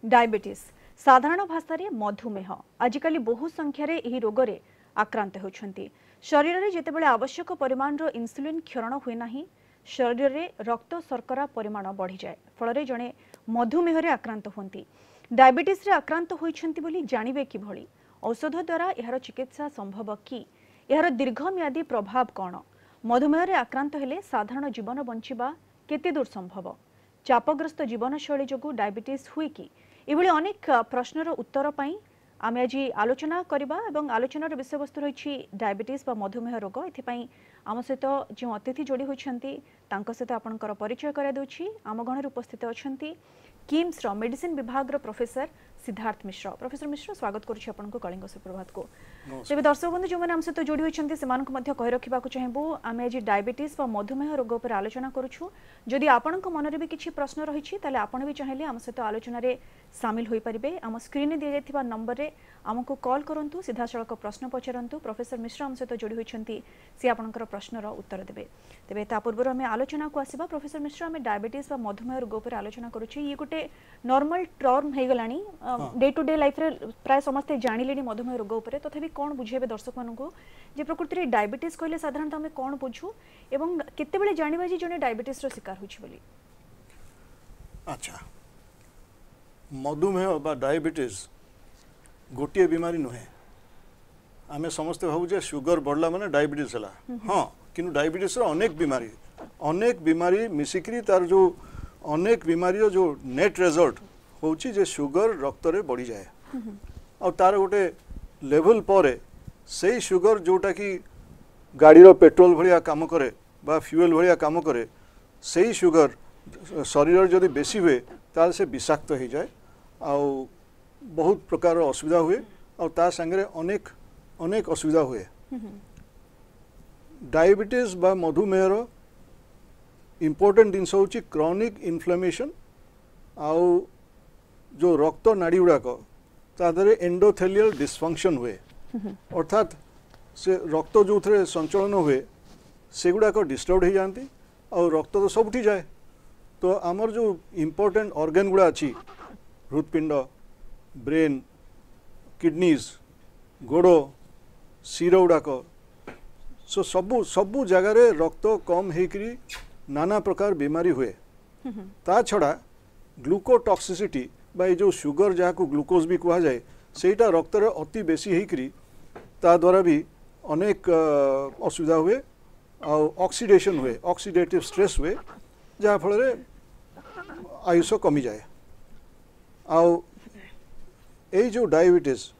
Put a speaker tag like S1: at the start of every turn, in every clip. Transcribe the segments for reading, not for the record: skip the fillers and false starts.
S1: Diabetes साधारण भाषा रे मधुमेह आजिकली बहु संख्यार यह रोग रे आक्रांत होती। शरीर में जितेबाला आवश्यक परिमाण इन्सुलिन क्षरण हुए ना, शरीर में रक्त शर्करा परिमाण बढ़ी जाए, फल जड़े मधुमेह रे आक्रांत होती। डायबिटीज रे आक्रांत होइछंती बोली जानिबे किभଳି, औषध द्वारा यार चिकित्सा संभव कि, यार दीर्घम्यादी प्रभाव कौन, मधुमेह रे आक्रांत हेले साधारण जीवन बंचिबा केते दूर संभव, चापग्रस्त जीवनशैली जोगु डायबिटीज हुए कि, एभଳି अनेक प्रश्नर उत्तर पाई आमे आज आलोचना करबा एवं आलोचनार विषयवस्तु रही डायबिटीज बा मधुमेह रोग। एथिपाई आम सहित जो अतिथि जोड़ी होती सहित आपणकर परिचय करा दूची। आम गणर उपस्थित अच्छा किम्स मेडिसिन विभाग प्रोफेसर सिद्धार्थ मिश्र। प्रोफेसर मिश्र स्वागत करुच्ची आपको कलिंग सुप्रभात को। तेज दर्शक बंधु जो मैंने आम सहित जोड़ी होती से कही रखा चाहबू आम आज डायबिटीज व मधुमेह रोग पर आलोचना करुच्छू। जदि आपण मन में भी किसी प्रश्न रही आपड़ भी चाहिए आम सहित आलोचन सामिल हो पारे। आम स्क्रीन दी जाइथिबा नंबर रे आमको कॉल करंतु, सीधा सड़क प्रश्न पचारंतु। प्रोफेसर मिश्र आम सहित जोड़ी होती सी आपणकर प्रश्नर उत्तर देवे। तेबे ता पूर्व आम आलोचना को आसिबा। प्रोफेसर मिश्र आम डायबिटीज व मधुमेह रोग पर आलोचना करुच्छे। ये गोटे नॉर्मल टर्म हो गलानी, डे टू डे लाइफ रे प्राय समस्ते जानिले मधुमेह रोग उपर। तथापि कौन बुझेबे दर्शक मानू जे प्रकृति में डायबिटीज कहले साधारणतः आम कौन बुझू एवं केतेबेले जानिबा जे जने डायबिटीज रो शिकार होछि बोली।
S2: अच्छा, मधुमेह बा डायबिटीज गोटे बीमारी नुहे। आमे समस्ते भावुचे सुगर बढ़ला माने डायबिटीज हला। हाँ, किंतु डायबिटीज अनेक बीमारी मिसिकरी तार जो अनेक बीमारी जो नेट रिजल्ट होची जे सुगर रक्त रे बढ़ी जाए और तार गोटे लेवल पर से सुगर जोटा कि गाड़ीर पेट्रोल भलिया काम करे बा फ्यूएल भलिया काम करे, से सुगर शरीर जदि बेसी हुए ताल से विषाक्त हो जाए आउ बहुत प्रकार असुविधा हुए और ता संगे अनेक अनेक असुविधा हुए। डायबिटीज बा मधुमेह इम्पोर्टेंट जिनस हूँ क्रॉनिक इन्फ्लेमेशन आउ जो रक्त नाड़ी गुड़ाक तादरे एंडोथेलियल डिस्फंक्शन हुए, अर्थात से रक्त जो थे संचलन हुए से गुड़ाक डिस्टर्ब हो जाती और रक्त तो सबुठी जाए। तो आमर जो इम्पोर्टेंट ऑर्गन गुड़ा अच्छी हृदपिंड, ब्रेन, किडनीज, गोड़, शिर गुड़ाक सो सबू सबू जगार रक्त कम होकरी नाना प्रकार बीमारी हुए। ता छड़ा ग्लूकोटॉक्सिसिटी बा जो सुगर जहाँ को ग्लूकोज भी कहा जाए सेटा रक्त रे अति बेसी होकरी ता द्वारा भी अनेक असुविधा हुए और ऑक्सीडेशन हुए, ऑक्सीडेटिव स्ट्रेस हुए जहाँ फल आयुष कमी जाए। आउ ये जो डायबिटीज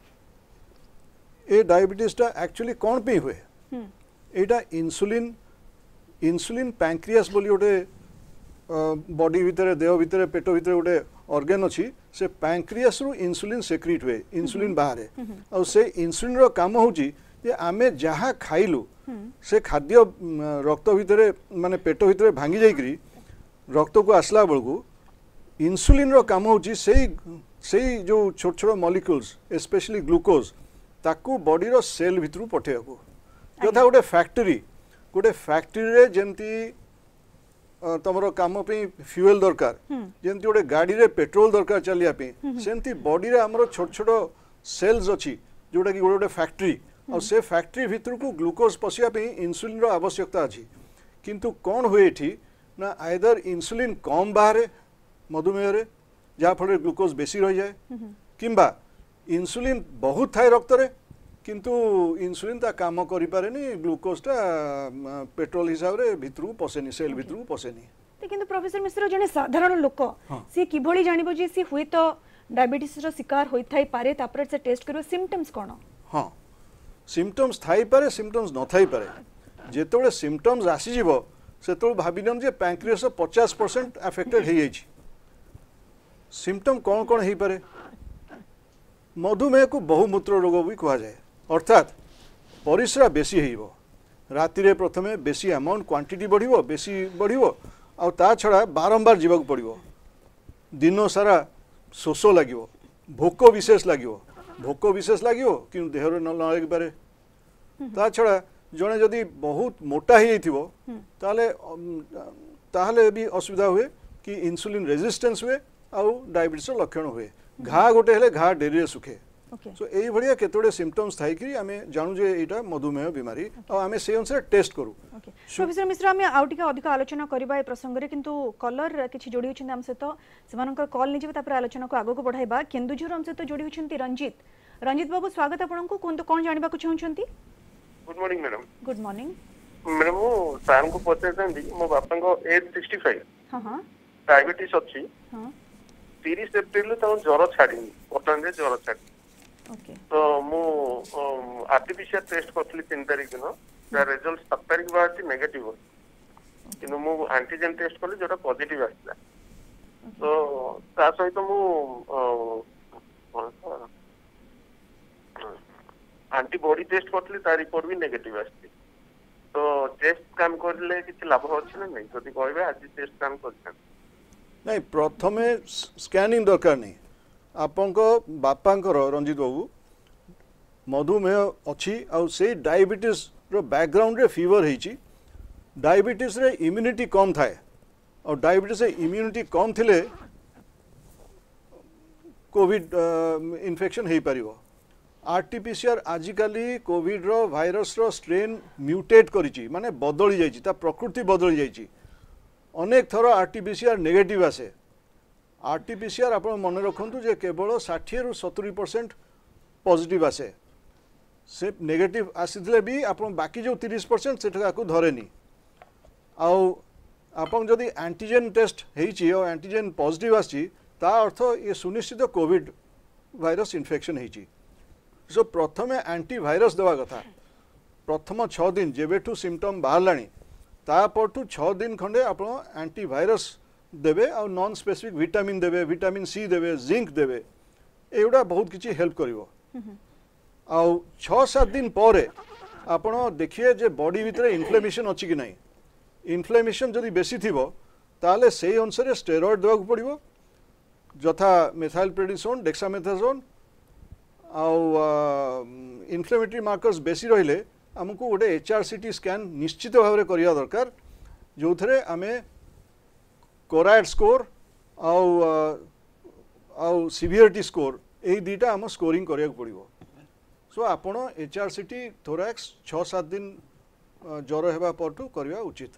S2: ये डायबिटीजटा एक्चुअली कौन पे हुए, एटा इंसुलिन पैंक्रियास बोली गोटे बॉडी भितर देह भितर पेट भितर गोटे ऑर्गन अच्छी से पैंक्रियास रु इंसुलिन सेक्रेट हुए, इंसुलिन बाहर और से इंसुलिन रो काम होची जे आमे जहाँ खाइलु से खाद्य रक्त भितर माने पेट भितर भांगी जाइकरी रक्त को आसला बेलू इंसुलिन रो काम होची से जो छोट छोट मॉलिक्यूल्स स्पेशली ग्लूकोज ताकू बॉडी रो सेल भितर पठेबू। यथा गोटे फैक्ट्री रे जेमती तुम कम फ्यूएल दरकार जमी गोटे गाड़ी रे पेट्रोल दरकार चलिया सेमती बॉडी रे हमरो छोट छोट सेल्स अच्छी जोटा कि गोटे फैक्ट्री और से फैक्ट्री भितर को ग्लूकोज पशिया इंसुलिन रो आवश्यकता अच्छी। किंतु कौन हुए एठी ना आइदर इंसुलिन कम बाहर मधुमेह रे जहाँ फल ग्लूकोज बेसी रही जाए किंबा इंसुलिन बहुत थाए रक्त रे किंतु इंसुलिन ता काम करि पारेनी, ग्लूकोजटा पेट्रोल हिसाब रे भितरु पसेनी, सेल भितरु पसेनी।
S1: किंतु प्रोफेसर मिश्र जने साधारण लोक से किभଳି जानिबो जे से हुए तो डायबिटीज रो शिकार होई थाई पारे तापर से टेस्ट करो सिम्पटम्स कोन।
S2: हां, सिम्पटम्स थाई पारे, सिम्पटम्स न थाई पारे। जेतोले सिम्पटम्स आसी जिवो सेतोल भाबिनम जे पैंक्रियास 50% अफेक्टेड हे जाई छी। सिम्पटम कौन कौन हे पारे? मधुमेह को बहुमूत्र रोग भी कहा जाए, अर्थात परिश्रा बेसी हो राति रे प्रथमे बेसी अमाउंट क्वांटिटी बढ़िबो, बेसी बढ़िबो आ ता छड़ा बारंबार जीवाक पड़िबो, दिन सारा शोष लागिबो, भोक विशेष लागिबो कि देह रे न लागि पारे। ता छड़ा जने जदि बहुत मोटा ही जाइथिबो ताहले भी असुविधा हुए कि इंसुलिन रेजिस्टेंस हुए आउ डायबिटीज लक्षण हुए। घा गोटे हेले घा डेरी रे सुखे
S1: ओके
S2: सो एई भलिया केतोडे सिम्पटम्स थाई कि आमे जानू जे एटा मधुमेह बीमारी आ आमे से अनुसार टेस्ट करू
S1: ओके प्रोफेसर मिश्रा आमे आउटिका अधिक आलोचना करबा ए प्रसंग रे किंतु कलर किछि जोडी होछन हम सहित सेमानकर कॉल निजिबे तापर आलोचना को आगो को बढ़ाइबा केन्दुझर हम सहित जोडी होछन रंजीत बाबू स्वागत आपनको कोन जानिबा को चाहछंती
S3: good morning madam
S1: good morning
S3: madam वो सर को पचारती मो बापा को एज 65
S1: हां हां
S3: डायबिटीज अच्छी
S1: हां
S3: 30 एप्रिल तो ज्वर छाड़ी वर्तमान रे ज्वर छाड़ी
S1: ओके
S3: तो मु आरटीपीसीआर टेस्ट करथली 3 तारिख दिन तार रिजल्ट 7 तारिख बाहर नेगेटिव किंतु मु एंटीजन टेस्ट करली जोटा पॉजिटिव आसला तो ता सहित मु एंटीबॉडी टेस्ट करथली तार रिपोर्ट भी नेगेटिव आसती तो टेस्ट काम करले किछ लाभ होछि ना नहीं जदि कहबे आज टेस्ट काम करछन
S2: नहीं प्रथमे स्कैनिंग दरकार नहीं आपंको बापांकर रंजीत बाबू मधुमेह अच्छी आउ से डायबिटीज रो बैकग्राउंड रे फीवर हेची डायबिटीज रे इम्यूनिटी कम थाए और डायबिटीज रे इम्यूनिटी कम थिले कोविड इन्फेक्शन हेई परिबो आरटीपीसीआर आजिकाली कोविड रो भाइरस रो स्ट्रेन म्यूटेट करिची माने बदली जाइची ता प्रकृति बदली जाइची अनेक थर आरटीपीसीआर नेगेटिव आसे आरटीपीसीआर आप मन रखु जे केवल 60 रु 70% पॉजिटिव आसे से नेगेटिव आसी भी आप बाकी जो 30% से धरेनी आपन जदि एंटीजन टेस्ट होती और एंटीजन पॉजिटिव आसी ता अर्थ ये सुनिश्चित कोविड भाइरस इन्फेक्शन होती सो प्रथम एंटीभाइरस देवा कथा प्रथम 6 दिन जेबेठू सिम्पटम बाहरलाणी तापरठू 6 दिन खंडे आप एंटीभाइरस देवे और नॉन स्पेसिफिक विटामिन देवे विटामिन सी देवे जिंक देवे एगुड़ा बहुत किसी हेल्प करिवो आउ 6-7 दिन पर आपण देखिए जे बॉडी भितर इन्फ्लेमेशन अच्छी कि नहीं इन्फ्लेमेशन जदि बेसी थिबो ताले सेही अनुसार स्टेरॉइड देवा पड़िवो यथा मेथाइलप्रेडिसोन डेक्सामेथासोन आउ इन्फ्लेमेटरी मार्कर्स बेसी रहिले हमको गोटे एचआरसीटी स्कैन निश्चित भाव में करिया दरकार जो थे आमे कोराइड स्कोर आउ सीवियरिटी स्कोर यही दुईटा आम स्कोरिंग करिया पड़िवो सो आपण एचआरसीटी थोरैक्स 6-7 दिन ज्वर हेबा परठू करिया उचित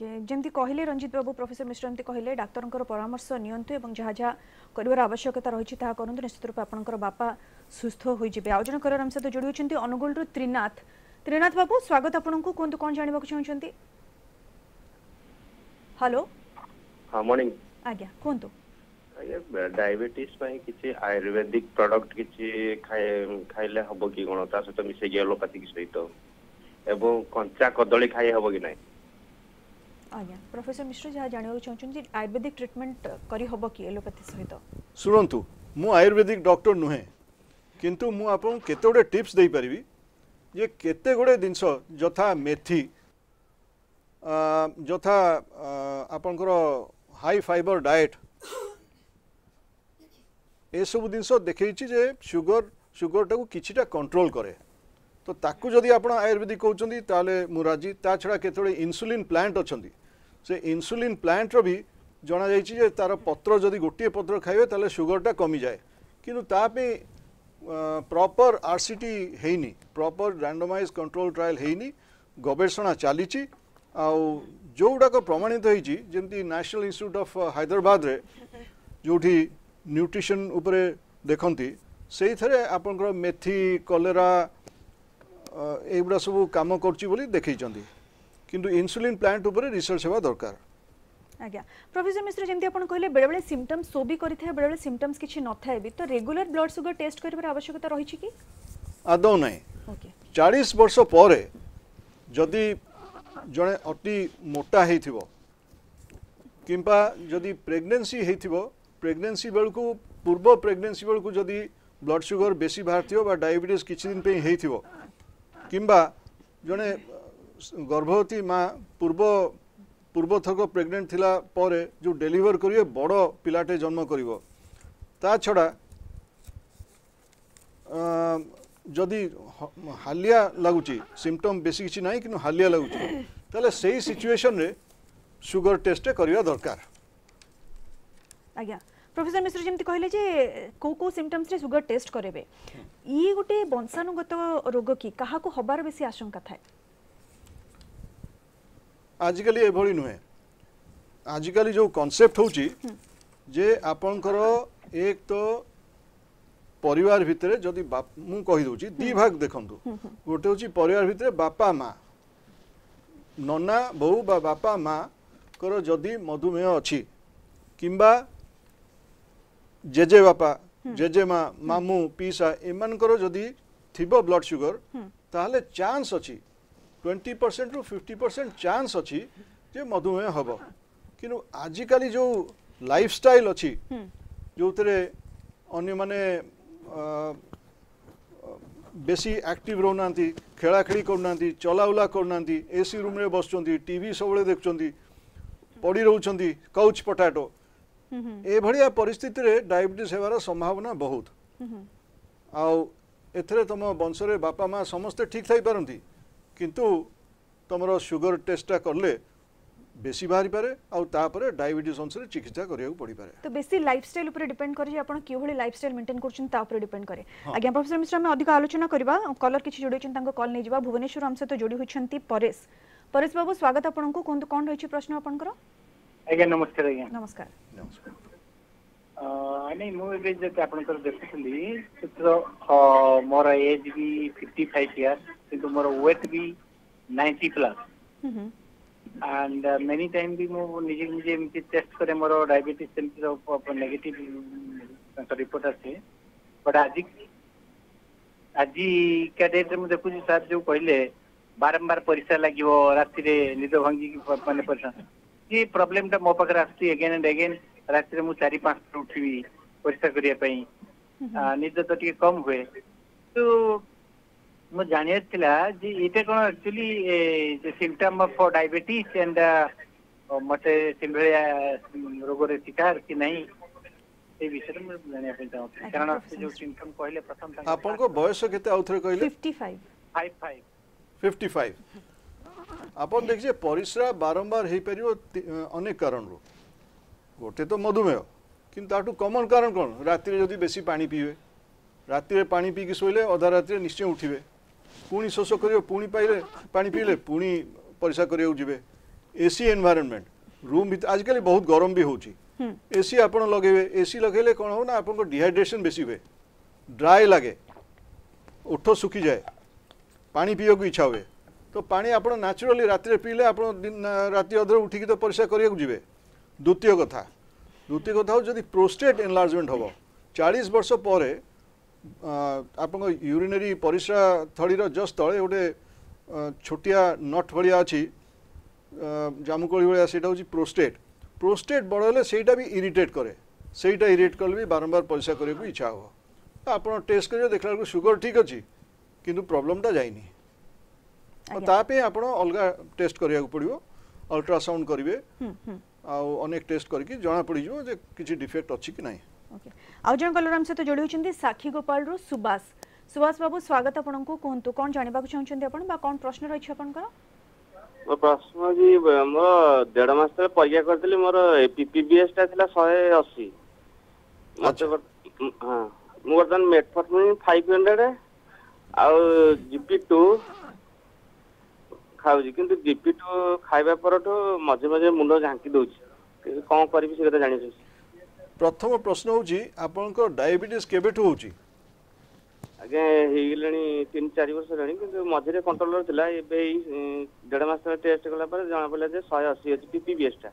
S1: जमती कहले रंजीत बाबू प्रोफेसर मिश्रा जमती कहले डाक्तर परामर्श नियंतु एवं जहाँ जहाँ कर आवश्यकता रही है करूँ निश्चित रूप आपंकर बापा सुस्थ हो जाए आज जन कर सहित जोड़ी होती अनुगुल त्रिनाथ बाबू स्वागत आपको कहतु कौन जानवा चाहते हेलो
S4: हाँ मॉर्निंग
S1: आज्ञा कहतु
S4: डायबिटीज किसी आयुर्वेदिक प्रोडक्ट किसी खाइले हम कि कौन ता सहित मिसे एलोपैथिक सहित एवं कंचा कदली खाई हम कि नहीं
S1: आज्ञा प्रोफेसर मिश्र जहाँ जानवा चाहते आयुर्वेदिक ट्रीटमेंट करी हबो कि एलोपैथी सहित
S2: सुनंतु मु आयुर्वेदिक डॉक्टर नुहे किंतु मु आपन केतोडे टिप्स देई परिबी जे केते गुडे जिंस जथा मेथी जथा आपनकर हाई फाइबर डाइट ए सब जिनस देखैछि जे शुगर टाको किछिटा कंट्रोल करे तो ताकू जदि आपण आयुर्वेदिक कहउछंदी ताले मुराजी ता छडा केतोडे इंसुलिन प्लांट अछंदी से इंसुलिन प्लांट रो भी जना जाइछि जे तार पत्र जदि गोटिए पत्र खाइबे ताले शुगरटा कमी जाए किंतु तापे प्रॉपर आरसीटी हेनी प्रॉपर रैंडमाइज कंट्रोल ट्रायल हेनी गवेषणा चलीची आउ जोगुड़ाक प्रमाणित होइछि जेमती नेशनल इंस्टीट्यूट ऑफ हैदराबाद रे जोठी न्यूट्रिशन उपरे देखंती सेही थरे आपनकर मेथी कलेरा एगुड़ा सब काम करछि बोली देखैचंदी किंतु इंसुलिन प्लांट उपरे रिसर्च हेबा दरकार
S1: आज्ञा प्रोफेसर मिश्र जमती आपन कहले बेले बेले सिम्पटम्स सो भी करिथे बेले बेले सिम्पटम्स किछि न थाए भी तो रेगुलर ब्लड शुगर टेस्ट करिबार आवश्यकता रही कि
S2: आदौ नहीं
S1: ओके
S2: 40 वर्ष पर जदि जड़े अति मोटा हेथिबो किंपा जदि प्रेगनेंसी हेथिबो प्रेगनेंसी बेलू पूर्व प्रेगनेंसी बेलू जदि ब्लड शुगर बेसी बाहर बा डायबिटीज किछि दिन पे हेथिबो किंबा जड़े गर्भवती माँ पूर्व थरक प्रेग्नेंट थिला परे जो डेलीवर करिए बड़ पिलाटे जन्म करिवो ता छड़ा जदि हालिया लगुची सिम्पटम बेसी किछि नाही किनु हालिया लगुची ताले सेही सिचुएशन रे शुगर टेस्ट करिया दरकार
S1: आज्ञा प्रोफेसर मिश्र जमती कहले जे को सिम्पटम्स रे सुगर टेस्ट करेबे ई गोटे वंशानुगत रोग की कहा को हबार बेसी आशंका थाए
S2: आजिकली एभली नुहे आजिकली जो कॉन्सेप्ट होची जे आपनकर एक तो परिवार भितर जदि मु कहि दोची दी भाग देखंतु गोटे होची परिवार भितर बापा माँ नना बहु बा बापा माँ कर जदि मधुमेह अछि किंबा जेजे बापा जेजे माँ मामू पीसा एमानकर जदि थिबो ब्लड शुगर ताहले चांस अछि 20% रु 50% चांस अछि जे मधुमेह हबो किनु आजिकली जो लाइफस्टाइल अच्छी जो अन्य माने बेसी एक्टिव रोना खेलाखेली करना चलाउला करना एसी रूम रे बस टीवी सब देखुं पड़ी रोच काउच पोटाटो ए भलिया परिस्थिति रे डायबिटीज हेबार संभावना बहुत आउ एथरे तुम वंश रे बापा माँ समस्ते ठीक थई पारंती किंतु तुमरो शुगर टेस्टा करले बेसी बाहरी पारे आउ तापरे डायबिटीज अनुसार चिकित्सा करिया पड़ी पारे
S1: तो बेसी लाइफस्टाइल ऊपर डिपेंड करी जे आपण किभଳି लाइफस्टाइल मेंटेन करछन ता ऊपर डिपेंड करे आज्ञा प्रोफेसर मिश्र हम अधिक आलोचना करबा कलर किछि जोडी छन तांको कॉल नै जिबा भुवनेश्वर हम से तो जोडी होछंती परेश परेश बाबू स्वागत आपनको कोन रहिछि प्रश्न आपनकर
S5: आज्ञा नमस्कार आज्ञा
S1: नमस्कार
S5: नहीं मु एबे जे आपनकर देखुली तो मोर एज भी 55 इयर्स किंतु मोर वेट भी 90 प्लस and many time भी मु निजे निजे एमती टेस्ट करे मोर डायबिटीज सेमती नेगेटिव रिपोर्ट आछे बट आज का डेट मु देखु सर जो कहले बारंबार परीक्षा लागिवो राति रे निद भांगी माने परीक्षा ये प्रॉब्लम ता मो पाखर आछी अगेन एंड अगेन राति रे मु 4-5 उठिबी परीक्षा करिया पई निद तो टिके कम हुए तो मु जानिया थिला जे एटा कोन एक्चुअली जे सिम्पटम ऑफ डायबिटीज एंड मते सिम्बलिया रोग रे शिकार कि नहीं ए विषय में जानिया पे चाहू कारण जो सिम्पटम कहले प्रथम
S2: आपन को बयस केते आउथरे कहले
S5: 55
S2: 55 आपन देखिए परिश्रा बारंबार हे परियो अनेक कारण रो गोटे तो मधुमेह किंतु आटू कॉमन कारण कोन राति रे जदी बेसी पानी पीवे राति रे पानी पी के सोइले आधा राति रे निश्चय उठिबे पुणी शोष करियो पुणी पाइले पानी पीले पुणी परीक्षा करियो जिबे एसी एनवायरनमेंट रूम भीतर आजकल बहुत गरम भी होची एसी आपण लगेबे एसी लगेले कोन हो ना आपन को डिहाइड्रेशन बेसी हुए ड्राई लागे ओठ सुखी जाए पानी पियो को इच्छा हुए तो पानी आपण नेचुरली राति रे पीले आपण राति अधर उठी तो परीक्षा करियो जिबे द्वितीय कथा हो जदि प्रोस्टेट एनलार्जमेंट होबो 40 वर्ष परे आपन यूरिनरी परिश्रा थळीर जस्ट तळे गोटे छोटिया नट भलिया अछि जामुकोली भलिया सेटा होची प्रोस्टेट बड़ले सेटा भी इरिटेट करे सेटा इरिटेट करले भी बारंबार परीक्षा करे को इच्छा हो आपन टेस्ट करियो देखला को शुगर ठीक अछि किंतु प्रॉब्लम ता जाइनी तापे आपन अलगा टेस्ट करिया को पड़ियो अल्ट्रासाउंड करिवे आ अनेक टेस्ट करके जणा पड़ी जो जे किछि डिफेक्ट अछि कि नाही
S1: ओके आउ जन कलर हम से तो जोड़ी होचंदी साखी गोपाल रो सुभाष बाबू स्वागत आपनको कोंतु कोन जानिबा को चाहउछंदी आपन बा कोन प्रश्न रहि छ आपन कर
S4: प्रश्न जी मोर 1.5 मास तले परीक्षा करथली मोर पीपीबीएस ता थिला 180
S2: अच्छा
S4: हां मोर दन मेटफॉर्मिन 500 आ जीपी2 खाउजी किंतु जीपी2 खाइबा परठो मजे मजे मुंडो झांकी दोछि कोन करबी से कथा जानि छ
S2: प्रथम प्रश्न होची आपनको डायबिटीज केबेठु होची
S4: आगे हेगलेनी 3-4 वर्ष रहनी किंतु मझरे कंट्रोलर थिला एबे 1.5 मास टेस्ट कला पर जाना पड़ला जे 180 अछि पीपीबीएस ता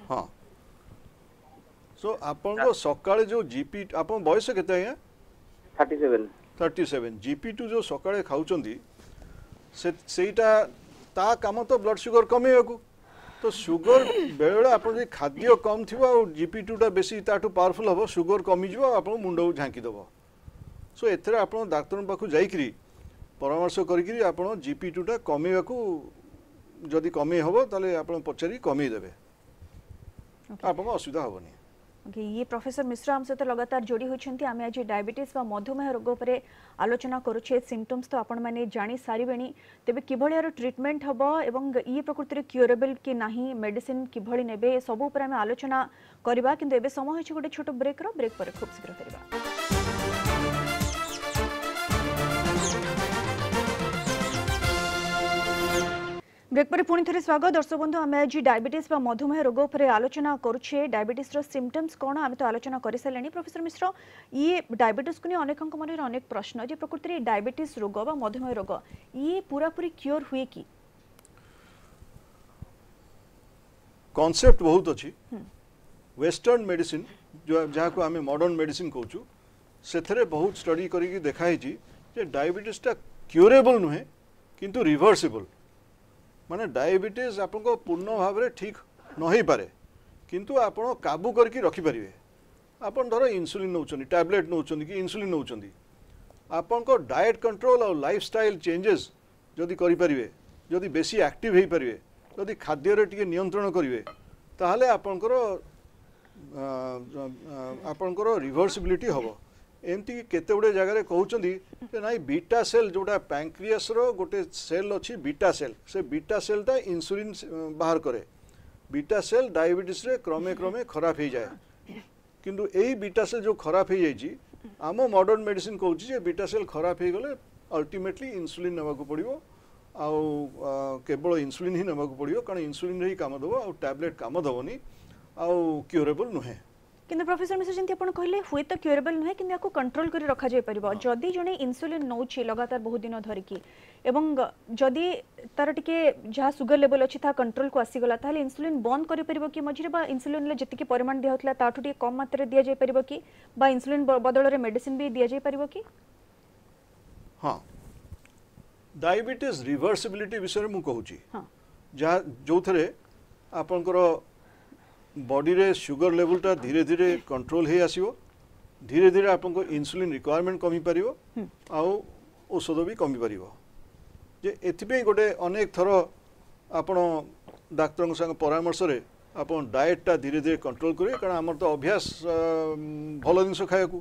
S2: हां सो आपनको सकाळे जो जीपी आपन बयस केते है 37 जीपी2 जो सकाळे खाउचंदी सेटा ता काम तो ब्लड शुगर कमेय को तो शुगर बेले आप खाद्य कम थी जीपी2 टा बेसी ताठू पावरफुल हम शुगर कमी जो आप मुंड झांकी दब सो एथरे आप डाक्तर पाखु जाइकरी परामर्श करी आप जीपी2 टा कमेवा को जदि कमे हम ताले आप पचारि कमे देबे आपको असुविधा हेनी
S1: ओके ये प्रोफेसर मिश्र आम सहित लगातार जोड़ी होती आम आज डायबिटीज व मधुमेह रोग पर आलोचना करुचे सिम्पटम्स तो आपण मैंने जानी सारे तेज किभली यार ट्रिटमेंट हम एवं ये प्रकृति क्यूरेबल कि नहीं मेडिसिन किभली नेबे सब उपर आम आलोचना करवा किंतु एबे समय होछि गोटे छोट ब्रेक पर खूब शीघ्र करवा। ब्रेक पर पुणी थे स्वागत दर्शक बंधु आम आज डायबिटीज व मधुमेह रोग पर आलोचना करुचे डायबिटीज सिम्पटम्स कौन आम तो आलोचना कर सारे। प्रोफेसर मिश्र ये डायबिटीज को नहीं अनेक मन अनेक प्रश्न जे प्रकृति डायबिटीज रोग व मधुमेह रोग ये पूरा पूरी क्योर हुए कि
S2: कॉन्सेप्ट बहुत अच्छी वेस्टर्न मेडिसिन जो जहाँ को आम मॉडर्न मेडिसिन कहूँ से बहुत स्टडी करी देखाई जे डायबिटीजटा क्यूरेबल नुहे किंतु रिवर्सिबल माने डायबिटीज आपको पूर्ण भाव में ठीक नही पारे किंतु आपण काबू करके रखिपारे। आपन धर इंसुलिन नौ टैबलेट नौ कि इंसुलिन नौ आपण को डाएट कंट्रोल और लाइफस्टाइल चेंजेस जदि करें जदि बेसी एक्टिव हो पारे जदि खाद्य टी नियंत्रण करेंगे ताहले आपणकर रिवर्सिबिलिटी हम एमती केते गुड़े जगह कहते ना बीटा सेल जोटा पैंक्रियास रो गोटे सेल अच्छी बीटा सेल से बीटा सेलटा इंसुलिन बाहर करे बीटा सेल डायबिटीज रे क्रमे क्रमे खराब हो जाए किंतु यही बीटा सेल जो खराब हो जाए आम मॉडर्न मेडिसिन कहूँ जे बीटा सेल खराब हो गले अल्टीमेटली इंसुलिन नेबाकू पड़िबो आउ केवल इंसुलिन ही नेबाकू पड़िबो कारण इंसुलिन रे ही काम दबो आउ टैबलेट काम दबोनी आउ क्यूरेबल नुहे।
S1: किंतु प्रोफेसर मिश्र जंती आपण कहले हुए तो क्यूरेबल नुहे कि याको कंट्रोल करी रखा जाय परिबो जदी जने इंसुलिन नौछि लगातार बहुत दिन धरिकी एवं जदी तार टिके जहा शुगर लेवल अछि ता कंट्रोल को आसी गला ताले इंसुलिन बंद करि परिबो कि मझिरे बा इंसुलिन ले जति के परिमाण दिया होतला ताठु टिके कम मात्रा दिया जाय परिबो कि बा इंसुलिन बदल रे मेडिसिन भी दिया जाय परिबो कि।
S2: हां डायबिटीज रिवर्सिबिलिटी विषय मु कहूची जहा जो थरे आपनकर बॉडी रे शुगर लेवल टा धीरे धीरे कंट्रोल हो आसीबो धीरे धीरे आपको इंसुलिन रिक्वायरमेंट कमी पारिबो आउ औषध भी कमी पारिबो जे एथिबे गोटे अनेक थर आपण डाक्टर संग परामर्श रे आपण डाएट टा धीरे धीरे कंट्रोल करिए कारण हमर तो अभ्यास भल जिनस खायाकू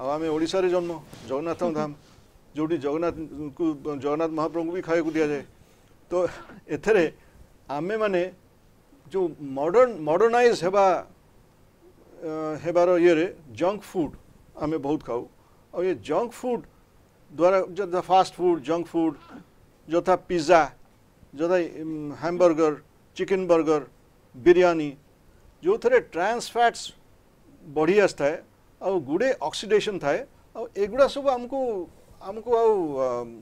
S2: आम ओडिसा रे जन्म जगन्नाथ धाम जोटी जगन्नाथ महाप्रभु भी खायाकू दिया जाए तो एथरे आमे माने जो मॉडर्नाइज हेबार ये जंक फूड आमे बहुत खाऊ और ये जंक फूड द्वारा जो फास्ट फूड जंक फूड जथा पिज्जा जथा हैमबर्गर चिकन बर्गर बिरयानी जो थे ट्रांस फैट्स बढ़ी आसता है और गुड़े ऑक्सीडेशन थाए और एगुड़ा सब आमको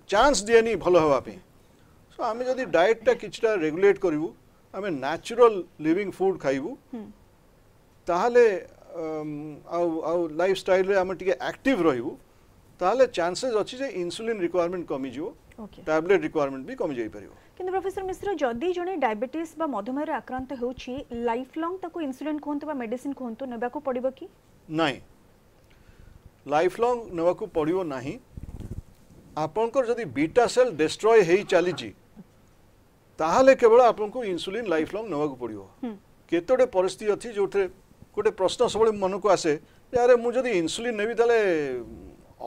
S2: चांस दिएनी भल होगापी सो आम जदि डाएटा किछटा रेगुलेट करूँ आम नेचुरल लिविंग फूड खाइबू ताहले लाइफ स्टाइल रे आम टिके एक्टिव रहबू ताहले चांसेस अछि जे इंसुलिन रिक्वायरमेंट कमी जिवो टैबलेट रिक्वायरमेंट भी कमी जाई परिबो।
S1: किंतु प्रोफेसर मिश्र जदि जने डायबिटीज बा मधुमेह रे आक्रांत होउछि लाइफ लॉन्ग ताको इंसुलिन कोहंतु बा मेडिसिन कोहंतु नेबाको पड़िबो कि नाही लाइफ लॉन्ग नेबाको पड़िबो नाही आपनकर जदि बीटा सेल डिस्ट्रॉय हेई चलीछि ताहले केवल आपको इंसुलिन लाइफ लॉन्ग नेबाक पड़ो केतोटे परिस्थिति अच्छी जो गोटे प्रश्न सब मन को आसे यार मुझे इंसुलिन नेबी ताले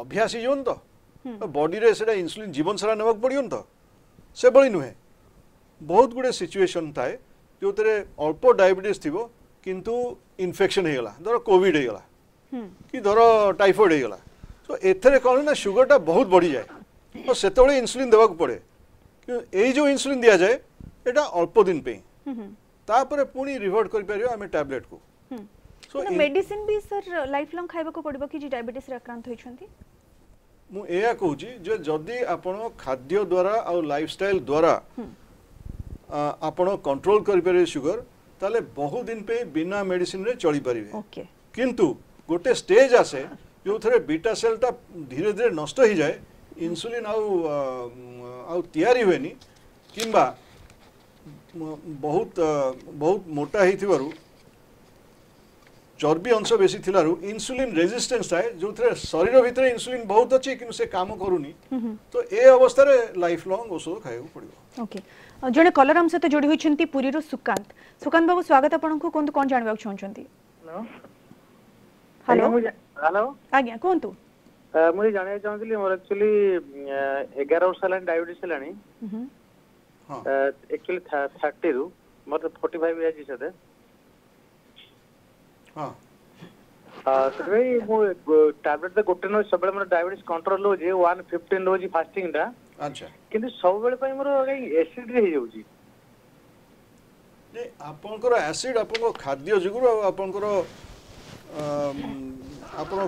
S1: अभ्यास ही तो बॉडी रे सेटा इंसुलिन जीवन सारा नेबाक पड़ो तो से बड़ी नुहे बहुत गुड़े सिचुएशन थाए जो अल्प डायबिटीज थी किंतु इन्फेक्शन हो गला धर कोविड हो गला कि धर टाइफॉइड हो गला तो एथरे कौन ना शुगरटा बहुत बढ़ी जाए और से इंसुलिन देवाक पड़े यही जो इंसुलिन दिया जाए एटा अल्प दिन पे तापर पुणी रिवर्ट कर परियो आमे टैबलेट को सो मेडिसिन भी सर लाइफ लॉन्ग खाइबा को पड़बो कि जे डायबिटीज रे आक्रांत होइछंती
S2: मु एया कहूची जे जदी आपण खाद्य द्वारा और लाइफस्टाइल द्वारा आपण कंट्रोल कर परियो शुगर ताले बहुत दिन पे बिना मेडिसिन रे चली परिबे
S1: ओके
S2: किंतु गोटे स्टेज आसे जो थरे बीटा सेलटा धीरे धीरे नष्ट हो जाए इंसुलिन आउ तैयारी हुए किंबा बहुत बहुत मोटा ही थिबारु चर्बी अंश बेसी थिलारु इंसुलिन रेजिस्टेंस थाए जो थे शरीर भितर इंसुलिन बहुत अच्छी कि से काम करूनी तो ए अवस्था रे लाइफ लॉन्ग औषध खाइबो पड़िबो।
S1: ओके जने कलर हम सहित जोड़ी होइछंती पुरी रो सुकांत बाबू स्वागत आपन को कोन जानबा चाहछंती।
S6: हेलो
S1: हेलो
S5: हेलो
S1: आज्ञा कहतु
S5: मुझे जाना चाहूँगी मोर एक्चुअली 11 वर्ष है डायबिटीज है एक्चुअली 30 रु मोर 45 एज से
S2: हाँ
S5: ସେଥିପାଇଁ ମୁଁ ଟାବଲେଟ୍ ତ ଗୋଟେ ନଉଛି ସବୁବେଳେ ମୋର ଡାଇବେଟିସ୍ କଣ୍ଟ୍ରୋଲ ରହୁଛି 115 ରହୁଛି ଫାଷ୍ଟିଂ ଟା
S2: ଆଚ୍ଛା
S5: କିନ୍ତୁ ସବୁବେଳେ ପାଇଁ ମୋର ଏସିଡ୍ ହେଇଯାଉଛି
S2: ଯେ ଆପଣଙ୍କର ଏସିଡ୍ ଆପଣଙ୍କ ଖାଦ୍ୟ ଯୋଗୁଁ ଆଉ ଆପଣଙ୍କର ଆପଣ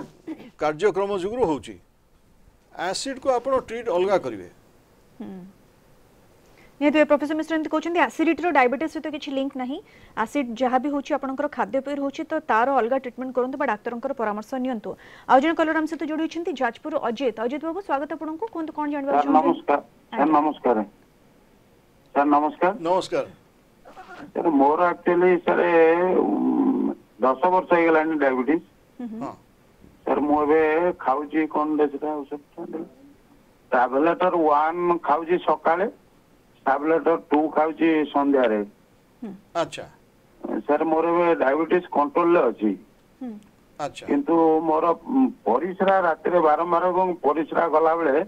S2: କାର୍ଯ୍ୟକ୍ରମ ଯୋଗୁଁ ହେଉଛି एसिड को आपण ट्रीट अलग करेंगे
S1: निहत प्रोफेसर मिश्र एमती कहते एसिडिटी डायबिटीज सहित किसी लिंक नहीं एसिड जहाँ भी होची आपनकर खाद्यपेय होची तो तार अलग ट्रीटमेंट करंतु बा डाक्टरंकर परामर्श नियंतु आ जन कलर हम सहित जोड़ी छथि जाजपुर अजित बाबू स्वागत आपनको कोन कोन जानबा
S6: नमस्कार सर नमस्कार सर नमस्कार
S2: नमस्कार
S6: सर मोर एक्चुअली सर 10 वर्ष हो गलानी डायबिटीज
S2: हां
S6: सर मु एबे खाउची कोन देसटा औषध टैबलेटर 1 खाउची सकाळे टैबलेटर 2 खाउची संध्या रे
S2: अच्छा
S6: सर मोर एबे डायबिटीज कंट्रोल ले अछि
S2: अच्छा
S6: किंतु मोर परिश्रा रात रे बारंबार एवं परिश्रा गला बेले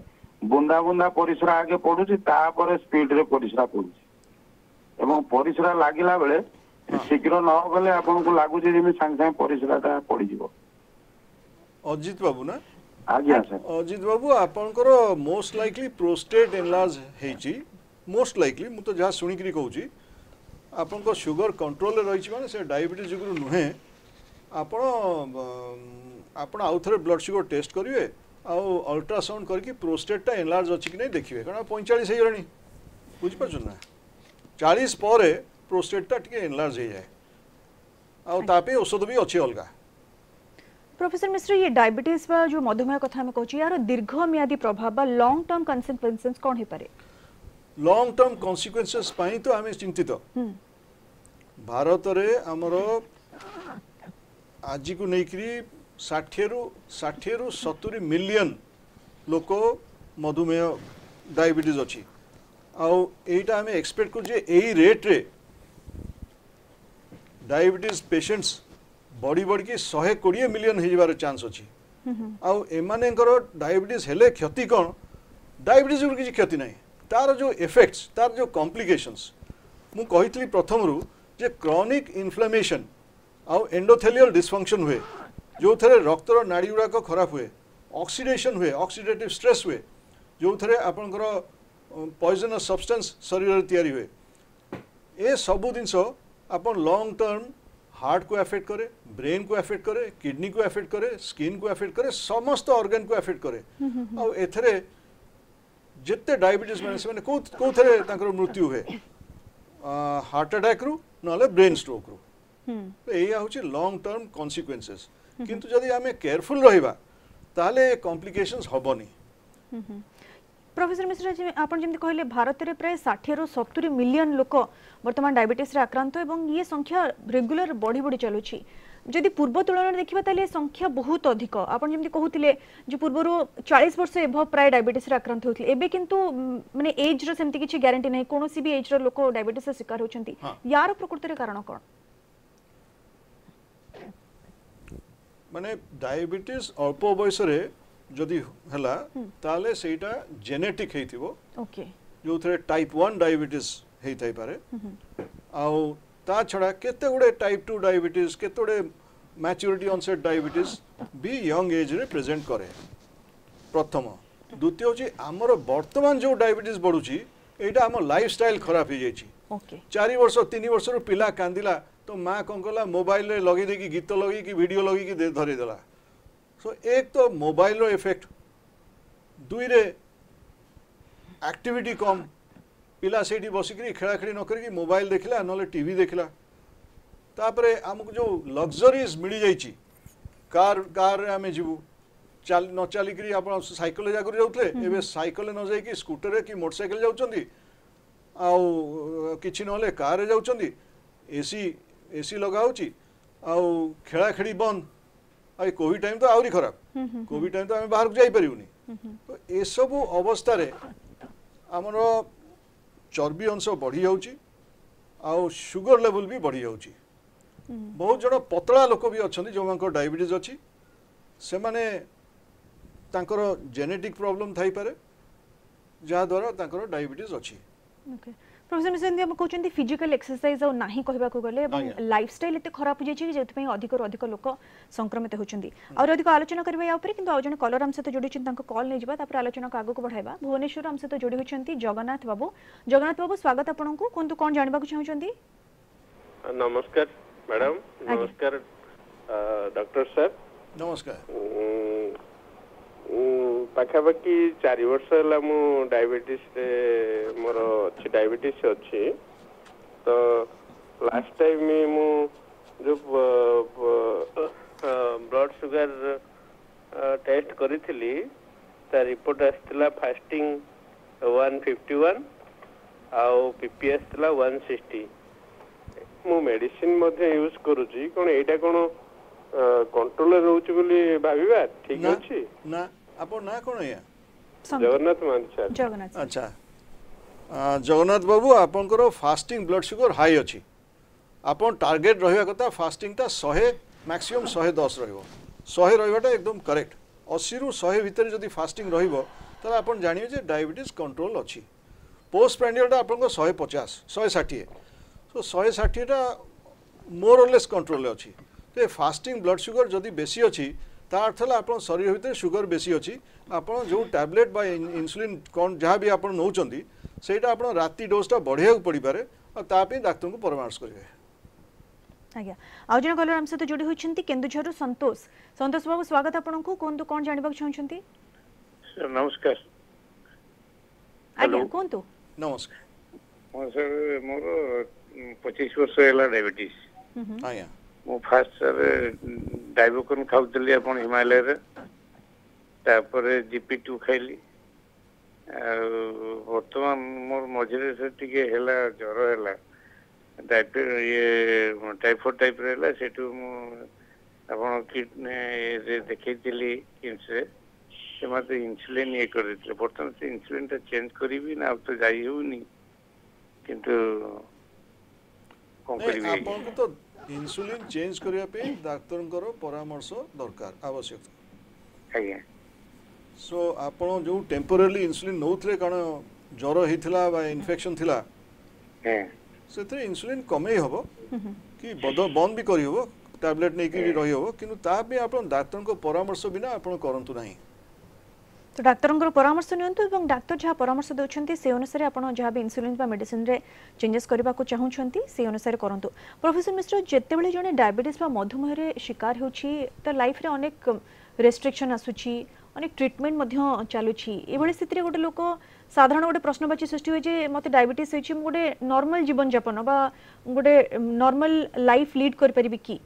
S6: बुंदा बुंदा परिश्रा आगे पडुची तापर स्पीड रे परिश्रा पडुची एवं परिश्रा लागिला बेले शीघ्र न गले आपन को लागु जे मी संग संग परिश्राटा पड़ी जीवो
S2: अजित बाबू ना
S6: आज्ञा सर
S2: अजित बाबू आपनकर मोस्ट लाइकली प्रोस्टेट एनलार्ज हेची मोस्ट लाइकली मु तो जहाँ शुणिक कहूँ आपन शुगर कंट्रोल रही माने से डायबिटीज जो नुहे आपण आउ थे ब्लड शुगर टेस्ट करेंगे आउ अल्ट्रासाउंड करके प्रोस्टेटा एनलार्ज अच्छी कि नहीं देखिए कारण 45 हो गलानी बुझीपार ना 40 पर प्रोस्टेटा टी एनलार्ज हो जाए आउे औषध भी अच्छी अलग
S1: प्रोफेसर मिश्र ये डायबिटीज जो मधुमेह कथा में कहूँ यार दीर्घ मियादी प्रभाव लॉन्ग टर्म कन्सिक्वेंसेस कौन हो पारे
S2: लॉन्ग टर्म कन्सिक्वेंसेस पाई तो आम चिंतित भारत रे आमर आज को लेकरी 60 रु 70 मिलियन लोक मधुमेह डायबिटीज अच्छी आईटा आम एक्सपेक्ट कर रेट रे डायबिटीज पेशेंट्स बढ़ी बढ़ की 120 मिलियन हो चांस अच्छी आमानकर डायबिटीज हेले क्षति कौन डायबिटीज किसी क्षति ना तार जो इफेक्ट्स तार जो कॉम्प्लिकेशंस मु कही प्रथम रु जे क्रॉनिक इन्फ्लेमेशन आउ एंडोथेलियल डिसफंक्शन हुए जो थे रक्तर नाड़ी गुड़ाक खराब हुए ऑक्सीडेशन हुए ऑक्सीडेटिव स्ट्रेस हुए जो थे आपंकर पॉइजनस सब्सटेंस शरीर तैयारी हुए ए सबू जिनस आप लॉन्ग टर्म हार्ट को एफेक्ट करे ब्रेन को एफेक्ट करे किडनी को एफेक्ट करे स्किन को एफेक्ट करे समस्त ऑर्गन को एफेक्ट करे आ एथरे जिते डायबिटीज मैंने कौ थे मृत्यु हुए हार्ट अटैक रु ना ब्रेन स्ट्रोक रु तो यही हूँ लॉन्ग टर्म कन्सिक्वेंसेस किंतु जदि आम केयरफुल रहिबा ताले कॉम्प्लिकेशंस हबनी
S1: प्रोफेसर मिश्र आपन जमती कहले भारत में प्राय 60 रु 70 मिलियन लोक वर्तमान डायबिटीज रे आक्रांत एवं ये संख्या रेगुलर बढ़ी बढ़ी चलुछि जदि पूर्व तुलन देखिबा ताले संख्या बहुत अधिक आपन जमती कहउतिले जे पूर्वरो 40 वर्ष एभव प्राय डायबिटीज रे आक्रांत होतिले एबे किंतु माने एज रो सेमती किछि ग्यारंटी नै कोनोसी भी एज रो लोक डायबिटीज से शिकार होछंती यार प्रकृति रे कारण कोन
S2: माने डायबिटीज अल्प बयस रे जदि हला ताले सेटा जेनेटिक हेतिबो
S1: ओके
S2: जो थे टाइप 1 डायबिटीज हेई थाई पारे आउ ता छड़ा केते गुडे टाइप 2 डायबिटीज केते गुडे मैच्योरिटी ऑनसेट डायबिटीज भी यंग एज रे प्रेजेंट करे प्रथम द्वितीय होची हमर वर्तमान जो डायबिटीज बढ़ुची एटा हमर लाइफस्टाइल खराब हो जाईची
S1: ओके
S2: 4 वर्ष 3 वर्ष रो पिला कांदिला तो माँ कौन कला मोबाइल रे लगे देकी गीत लगे कि वीडियो लगे कि धरी देला सो एक तो मोबाइल रो इफेक्ट दुई रे एक्टिविटी कम पिला सेठी बसिक खेलाखेली न करी मोबाइल देखला न टीवी देखला तापरे हमको जो लग्जरीज मिल जाइची कार कार रे आमे जीवु चल न चली करी आपण साइकिल जा करी जाउतले एबे साइकिल न जाई कि स्कूटर रे कि मोटरसाइकिल जाउचंदी आउ किछि नले कार रे जाउचंदी एसी लगा होची आउ खेला खेली बंद आई कोविड टाइम तो आउरी खराब कोविड टाइम तो आम बाहर को जाई परिबुनी तो ए सब अवस्था रे हमर चर्बी अंश बढ़ी जाउची आउ शुगर लेवल भी बढ़ी जाउची बहुत जण पतला लोक भी अछंती जो मानकर डायबिटीज अछि से माने तांकर जेनेटिक प्रॉब्लम थाई पारे जहा द्वारा तांकर डायबिटीज अछि।
S1: ओके प्रोफेसर मिसेंदी हम कहउछंती फिजिकल एक्सरसाइज और नाही कहबा को गले एवं लाइफस्टाइल एते खराब हो जाय जे जेतपई अधिक रो अधिक लोक संक्रमित होचंती और अधिक आलोचना करबा या ऊपर किंतु आजन कॉलर हम से जोडी तांको कॉल नै जिबा तापर आलोचना को आगु को बढ़ाइबा। भुवनेश्वर हम से जोडी होचंती जगन्नाथ बाबू स्वागत आपन को कोन कोन जानबा को चाहउछंती।
S7: नमस्कार मैडम। नमस्कार डॉक्टर सर।
S2: नमस्कार।
S7: पाखापाखि 4 वर्ष है मु डायबिटीज मोर अच्छी डायबिटीज अच्छी तो लास्ट टाइम मु जो ब्लड शुगर टेस्ट करी ता रिपोर्ट आसला फास्टिंग 151 आउ पीपी आसला 160 मु मेडिसिन मध्ये यूज करूची कोन एटा कोन कंट्रोल रहउची बोली भाबिबा ठीक अछि
S2: ना आपन ना कोन या
S7: जगन्नाथ मान सर।
S1: जगन्नाथ
S2: अच्छा जगन्नाथ बाबू आपनकर फास्टिंग ब्लड शुगर हाई अछि आपन टार्गेट रहिबा कथा फास्टिंग ता 100 मैक्सिमम 110 रहइबो 100 रहइबाटा एकदम करेक्ट 80 रु 100 भीतर जदी फास्टिंग रहइबो त आपन जानिबे जे डायबिटीज कंट्रोल अछि। पोस्ट प्रांडियल ता आपन 150 160 सो 160 टा मोर और लेस कंट्रोल अछि। तो फास्टिंग ब्लड शुगर जदी बेसी अछि ता अर्थ है आप शरीर भीतर शुगर बेसी अच्छी आप जो टैबलेट बा इंसुलिन कौन जहाँ भी आप नौकरी से राति डोजटा बढ़िया पड़ पारे और तापी डाक्तर को परामर्श करेंगे।
S1: आज्ञा आउ जन कलर हम सहित जोड़ी होती केन्दुझर संतोष संतोष बाबू स्वागत आपन को कौन जानबा चाहछंती।
S8: नमस्कार।
S1: आज्ञा कोंतु।
S2: नमस्कार
S8: सर मोर 25 वर्ष है डायबिटीज।
S2: आज्ञा
S8: मु फास्ट सर डाइबोकन खाउतली अपन हिमालय रे तापर जीपी2 खाइली वर्तमान मोर मझे से टिके हेला ज्वर हेला टाइफॉइड टाइप रहला सेटू मु अपन किडनी रे देखैतिली किमसे से मते इंसुलिन ये कर देते वर्तमान से इंसुलिन ता चेंज करिवि ना अब तो जाई होनी किंतु कोन करिवि
S2: आपन को तो इंसुलिन चेंज करिया पे डाक्टर परामर्श दरकार आवश्यक।
S8: आज्ञा
S2: सो आपण जो टेम्पोरारी इंसुलिन नौथले कारण ज्वर हेतिला बा इन्फेक्शन थिला से इंसुलिन कमे हबो कि बंद भी करी हबो टैबलेट नै कि रही हबो किंतु ता भी आपण डाक्टर को परामर्श बिना आपण करंतु नाही।
S1: तो डाक्टर परामर्श नियंतु एवं डाक्टर जहाँ परामर्श देउछंती से अनुसार आपण जहाँ भी इंसुलिन बा मेडिसिन रे चेंजेस करबा को चाहउछंती से अनुसार करंतु। प्रोफेसर मिश्र जेतेबेले जने डायबिटीज बा मधुमेह रे शिकार होछि त लाइफ रे अनेक रेस्ट्रिक्शन आसुछि अनेक ट्रीटमेंट मध्य चालुछि एभली स्थिति रे गोटे लोक साधारण गोटे प्रश्नवाची सृष्टि होय जे मते डायबिटीज होछि म गोटे नॉर्मल जीवन यापन बा गोटे नॉर्मल लाइफ लीड कर परिबि कि।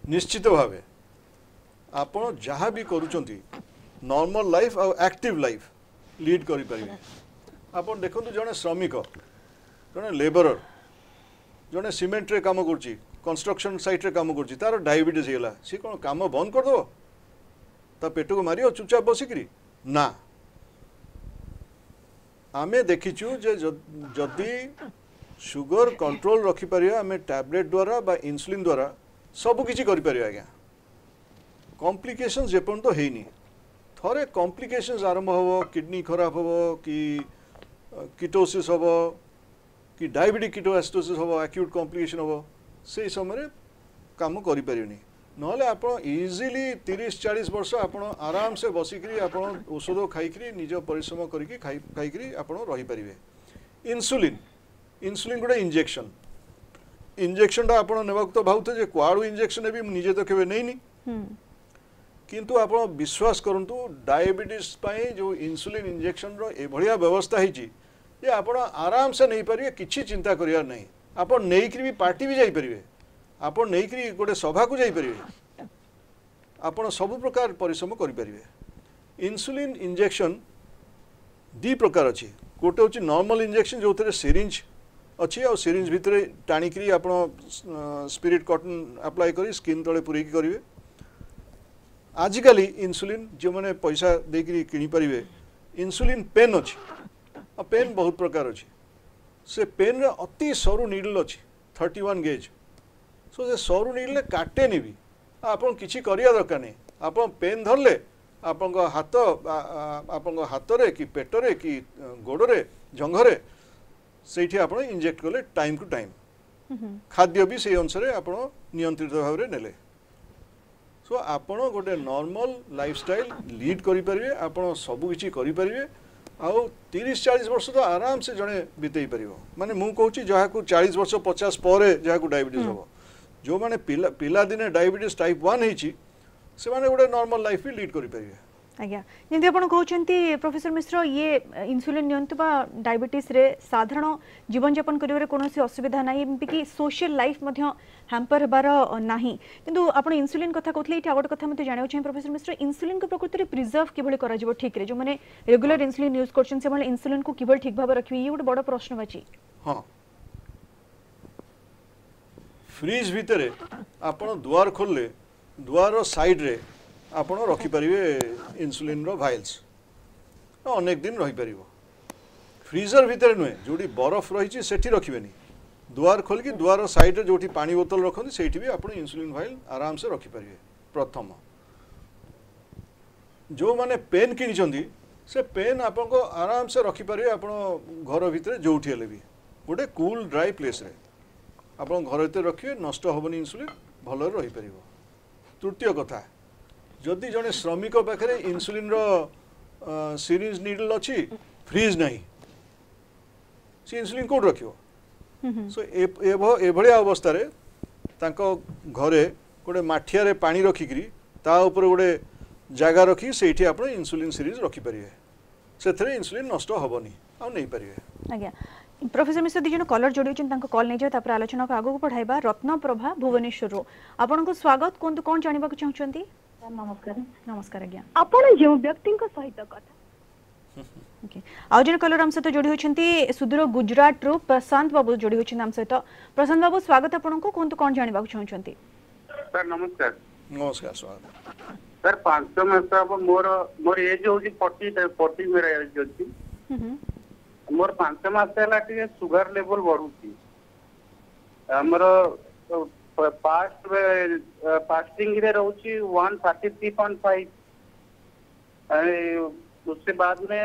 S2: निश्चित भावे आपण जहाँ भी करूछंती नॉर्मल लाइफ और एक्टिव लाइफ लीड करि परिबे। आपण देखंतु जने श्रमिक जने लेबरर जने सीमेंट रे काम करछि कंस्ट्रक्शन साइट रे काम करछि तार डायबिटीज हेला सी कोन काम बंद कर दो ता पेट को मारियो चुपचाप बसिकरी ना आमे देखिछु जे जदी शुगर कंट्रोल रखि परिया आमे टैबलेट द्वारा बा इंसुलिन द्वारा सब किछि करि परिया आज्ञा कॉम्प्लिकेशंस जेपन तो हेनी थोड़े कॉम्प्लिकेशंस आरंभ हो किडनी खराब हो कि कीटोसिस हो कि डायबिटिक कीटोएसिडोसिस हो एक्यूट कॉम्प्लिकेशन हो से समय काम करि परिनी नहले आप इजिली 30-40 वर्ष आप आराम से बसिकरी आप औषध खाइकरी निज परिश्रम करके खाइकरी आप रही पारिबे। इंसुलिन इंसुलिन गोटे इंजेक्शन आप नेबाक तो भावते जे कुआड़ू इंजेक्शन भी निजे तो केबे नैनी किंतु आप विश्वास करंतु डायबिटीज पाई जो इंसुलिन इंजेक्शन रो ए भलिया व्यवस्था हिची जे आप आराम से नहीं पारिबे किछि चिंता करिया नहीं आप नैकरी भी पार्टी भी जाई परिबे आप नैकरी गोटे सभा को जाई परिबे आप सब प्रकार परिश्रम करि परिबे। इंसुलिन इंजेक्शन दी प्रकार अछि गोटे होची नॉर्मल इंजेक्शन जो थरे सिरिंज अच्छी आ सिरिंज भितर टाणिकी आप स्पिरिट कॉटन अप्लाई करी स्किन तले पूरे करेंगे। आजिकल इंसुलिन जो मैंने पैसा देकरी किनी परिवे इंसुलिन पेन अच्छी आ पेन बहुत प्रकार अच्छी से पेन रे अति सरू निडल अच्छी 31 गेज सो से सरू निडल काटे नहीं आप किसी करिया दरकार नहीं आपण पेन धरले आपण हाथ आपण हाथ कि पेटरे कि गोड़े जंघरे से आप इंजेक्ट कले टाइम टू टाइम खाद्य भी से अनुसार आप नियंत्रित भाव में नेले सो आपण गोटे नॉर्मल लाइफस्टाइल लीड करें आप सबकि करें आउ 30-40 वर्ष तो आराम से जड़े बीतई पार माने मु कहूँ जहाँ को 40 वर्ष 50 पर जहाँ को डायबिटीज हम जो मैंने पिला दिने डायबिटीज टाइप 1 होती से माने गोटे नॉर्मल लाइफ भी लीड करें
S1: आज्ञा जमी आप कहते प्रोफेसर मिश्र ये इन्सुलिन नियंतु बा डायबिटीज रे साधारण जीवन यापन करिवारे कोनोसी असुविधा नाही एमपि कि सोशल लाइफ मध्य हैम्पर हेबार नाही किंतु आपण इन्सुलिन कथा कहथले इटा गोटे कथा मते जानियो छै प्रोफेसर मिश्र इन्सुलिन को प्रकृति रे प्रिजर्व किभली करा जिवो ठीक रे जो माने रेगुलर इन्सुलिन यूज करछन से माने इन्सुलिन को किभली ठीक भाबे रखबी ये गोटे बड़ प्रश्न बाची
S2: हां फ्रीज भितरे आपण द्वार खोलले द्वार साइड रे आपण रखी पारिबे इन्सुलिन रो वायल्स अनेक दिन रही पारिबो फ्रीजर भितर नुहे जोटी बरफ रही सेठी रखिबेनी द्वार खोल की द्वार साइड रे जोटी पानी बोतल रखती सेठी भी आपण इन्सुलिन वायल आराम से रखी पारिबे प्रथम जो माने पेन किनिचंदी से पेन आपन को आराम से रखी पारिबे आपण घर भितर जोठी हेले भी गोटे कूल ड्राई प्लेस रे आपण घर भितर रखिबे नष्ट होबनी इन्सुलिन भल रही पारिबो तृतीय कथा जदि जड़े श्रमिक पाखे इन्सुलिन रो सीरीज नीडल अच्छी फ्रीज नहीं सी इन्सुलिन कोड रखियो सो एभलिया अवस्था रे तांको घरे गोटे माठिया रे पानी रखिकरी ता ऊपर गोटे जगह रखी सेठी आपण इन्सुलिन सीरीज रखी परिवे सेथरे इन्सुलिन नष्ट होबनी आ नै परिवे
S1: आज्ञा प्रोफेसर मिश्र दिजन कलर जोड़ी कॉल नहीं जाए तापर आलोचना को आगो पढ़ाइबा रत्न प्रभा भुवनेश्वर रो आपन को स्वागत कोन कोन जानिबा को चाहछंती
S9: नमस्कार
S1: नमस्कार आज्ञा
S9: आपण जो व्यक्ति सहित कथा
S1: ओके आउ जन कलर हम सहित जोड़ी होछंती सुदूर गुजरात रो प्रशांत बाबू जोड़ी होछन हम सहित प्रशांत बाबू स्वागत आपन को कोन जानिबा को चाहछंती
S8: सर नमस्कार
S2: नमस्कार स्वागत
S8: सर 5 मास अब मोर एज होजी 40 मेरा एज होजी मोर 5 मास हला टिके सुगर लेवल बढ़ुची हमर फास्टिंग रे रहउची 133.5 उसके बाद में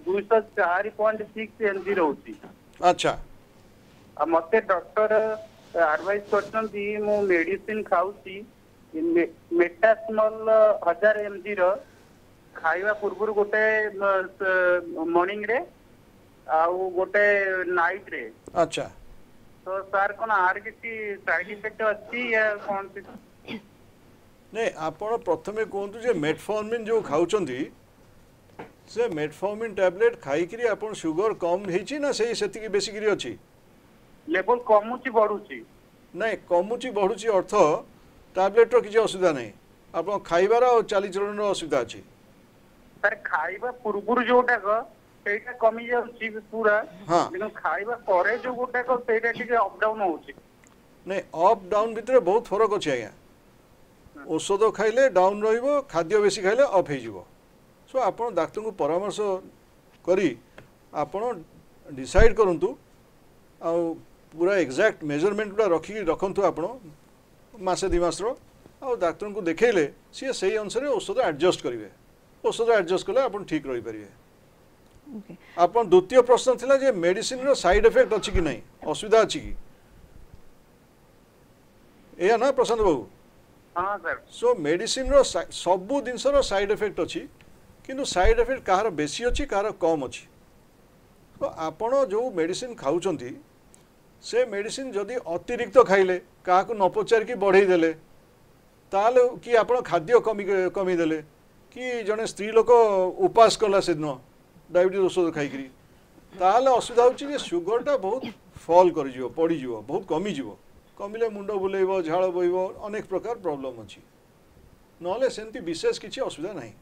S8: 204.6 एमजी रहउची
S2: अच्छा
S8: आ मते डॉक्टर एडवाइस करछन दी मो मेडिसिन खाउची मेटास्मोल 1000 एमजी रो खाइबा पूर्व गोटे मॉर्निंग रे आउ गोटे नाइट रे
S2: अच्छा
S8: तो सर कोन आर किसी साइड इफेक्ट अछि या कोन
S2: नै आपण प्रथमे कोंतु जे मेटफॉर्मिन जो खाउचंदी से मेटफॉर्मिन टैबलेट खाई करी आपण शुगर कम हेची ना सेही सेति की बेसी करी अछि
S8: लेवल कमुची बढ़ुची
S2: नै कमुची बढ़ुची अर्थ टैबलेट रो किछि असुविधा नै आपण खाइबार और चाली चलन रो असुविधा अछि
S8: सर खाइबा पूर्व जोटा को सेटा कमी जाउची पूरा लेकिन खाइबा करे जो गोटा को सेटा ठीक अप डाउन होउची
S2: नै अप डाउन भितर बहुत फरक अछि आया औषध खाइले डाउन रहिबो खाद्य बेसी खाइले अप हे जिवो सो आपण डाक्टर को परामर्श करी आपण डिसाइड करंतु आ पूरा एग्जैक्ट मेजरमेंट गुडा रखंतु आपण मासे 2 मास रो आ डाक्टर को देखेले सी सही अनुसार औषध एडजस्ट करिवे औषध एडजस्ट कले आपण ठीक रही परिवे आपण द्वितीय प्रश्न थिला जे मेडिसिन रो साइड इफेक्ट अछि कि नहीं असुविधा अछि कि एया ना प्रशांत बाबू
S8: हां सर
S2: सो मेडिसिन रो सबु दिनस रो साइड इफेक्ट अछि किंतु साइड इफेक्ट कहार बेसी अछि कहार कम अछि तो आपण जो मेडिसिन खाउचंती से मेडिसिन जदि अतिरिक्त खाइले का को न पचार की बढ़ई देले ताले कि आपण खाद्य कमी देले कि जने स्त्री लोक उपास कला से दिन डायबिटीज औषध खाई ताले असुविधा होची सुगरटा बहुत फॉल कर जिवो पड़ी जिवो बहुत कमी जिवो कमिले मुंड बुलेइबो झाळ बइबो अनेक प्रकार प्रॉब्लम अछि नले सेंती विशेष किछि असुविधा नाही